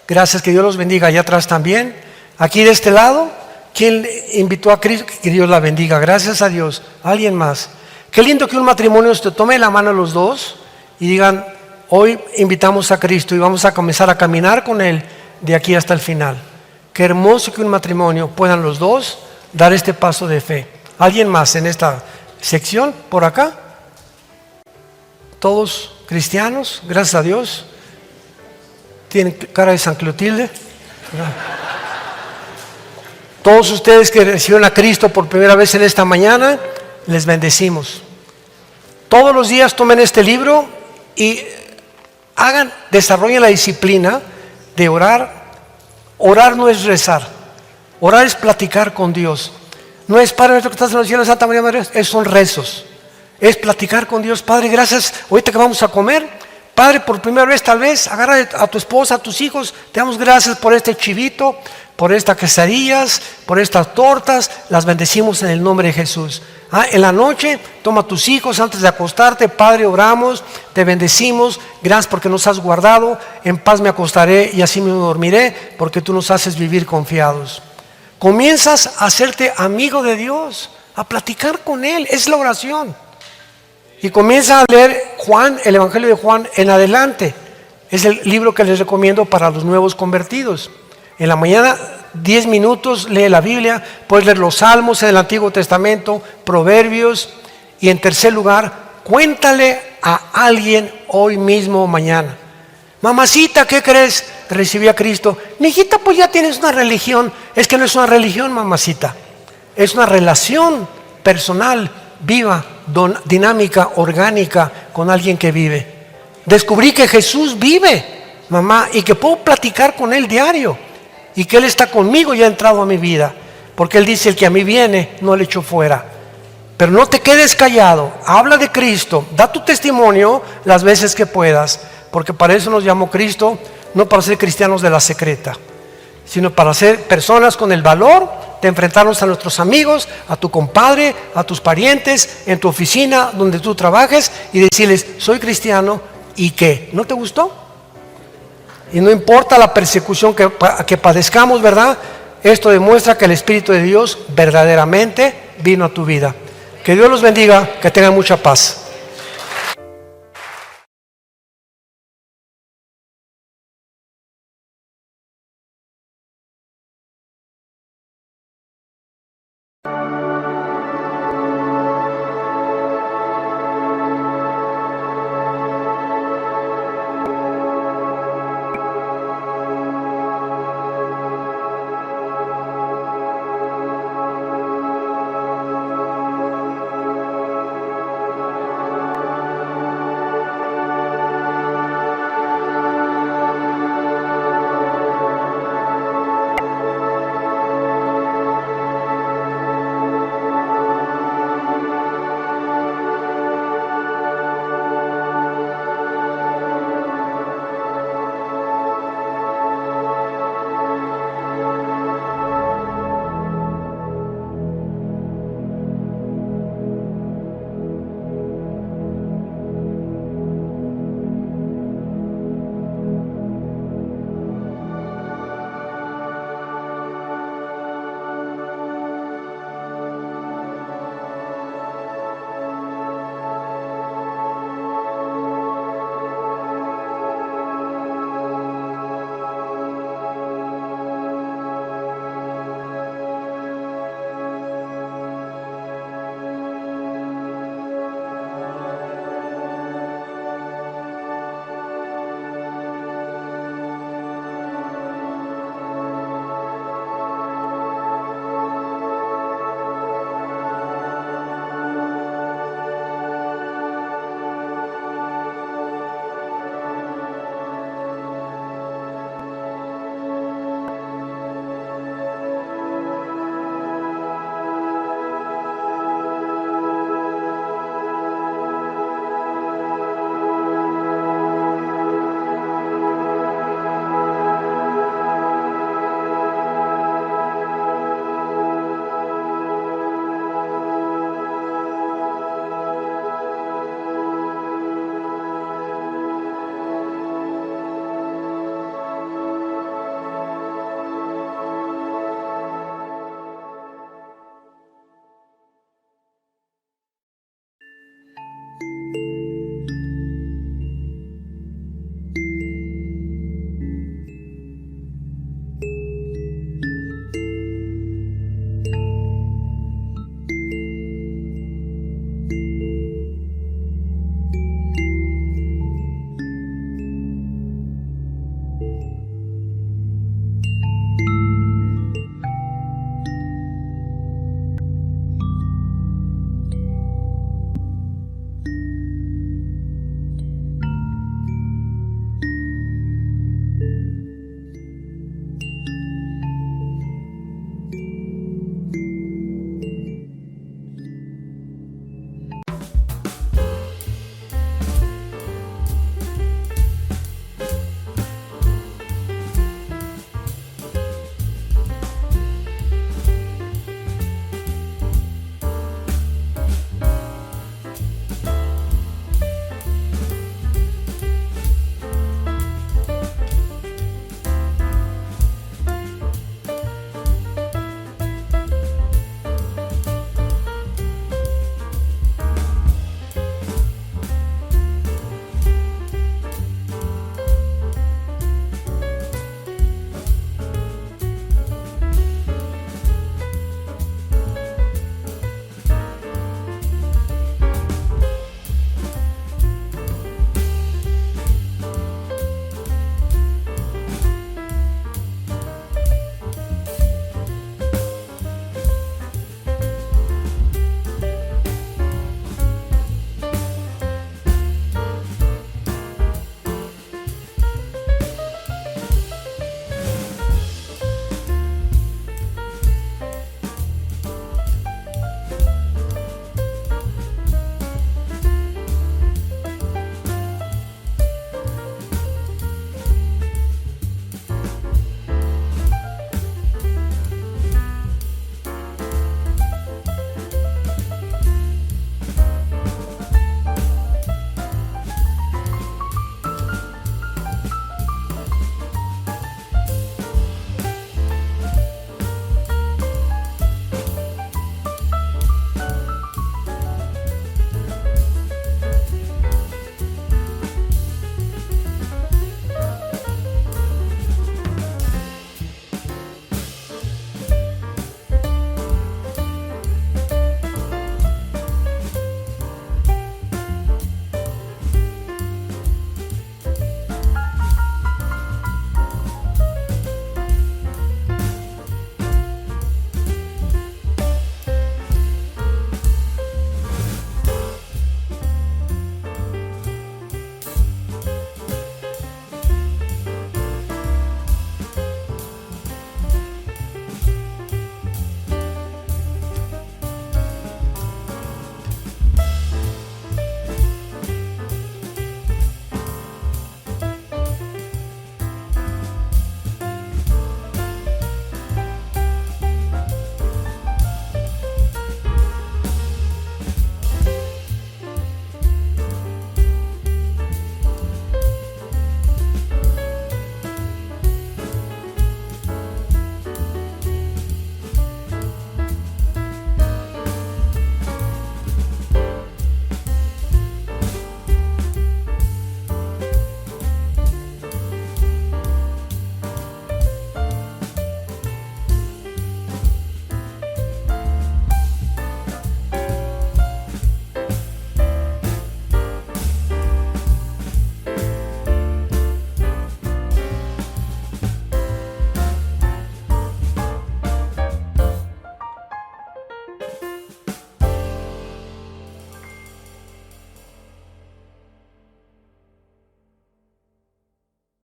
Gracias, que Dios los bendiga. Allá atrás también. Aquí de este lado, ¿quién invitó a Cristo? Que Dios la bendiga. Gracias a Dios. ¿Alguien más? Qué lindo que un matrimonio te tome la mano los dos y digan, hoy invitamos a Cristo y vamos a comenzar a caminar con Él de aquí hasta el final. Qué hermoso que un matrimonio puedan los dos dar este paso de fe. ¿Alguien más en esta sección por acá? Todos cristianos, gracias a Dios. Tienen cara de San Clotilde. Todos ustedes que recibieron a Cristo por primera vez en esta mañana, les bendecimos. Todos los días tomen este libro y desarrollen la disciplina de orar. Orar no es rezar, orar es platicar con Dios. No es Padre nuestro que estás en los cielos, Santa María Madre, son rezos. Es platicar con Dios. Padre, gracias, ahorita que vamos a comer, Padre, por primera vez tal vez, agarra a tu esposa, a tus hijos, te damos gracias por este chivito, por estas quesadillas, por estas tortas, las bendecimos en el nombre de Jesús. En la noche, toma a tus hijos antes de acostarte, Padre, oramos, te bendecimos, gracias porque nos has guardado, en paz me acostaré y así me dormiré, porque tú nos haces vivir confiados. Comienzas a hacerte amigo de Dios, a platicar con Él, es la oración. Y comienza a leer Juan, el Evangelio de Juan en adelante. Es el libro que les recomiendo para los nuevos convertidos. En la mañana, 10 minutos, lee la Biblia, puedes leer los Salmos en el Antiguo Testamento, Proverbios, y en tercer lugar, cuéntale a alguien hoy mismo o mañana. Mamacita, ¿qué crees? Recibí a Cristo. Mijita, pues ya tienes una religión. Es que no es una religión, mamacita. Es una relación personal, viva, dinámica, orgánica, con alguien que vive. Descubrí que Jesús vive, mamá, y que puedo platicar con Él diario. Y que Él está conmigo y ha entrado a mi vida. Porque Él dice, el que a mí viene, no le echo fuera. Pero no te quedes callado, habla de Cristo, da tu testimonio las veces que puedas. Porque para eso nos llamó Cristo, no para ser cristianos de la secreta, sino para ser personas con el valor de enfrentarnos a nuestros amigos, a tu compadre, a tus parientes, en tu oficina, donde tú trabajes, y decirles, soy cristiano, ¿y qué? ¿No te gustó? Y no importa la persecución que padezcamos, ¿verdad? Esto demuestra que el Espíritu de Dios verdaderamente vino a tu vida. Que Dios los bendiga, que tengan mucha paz.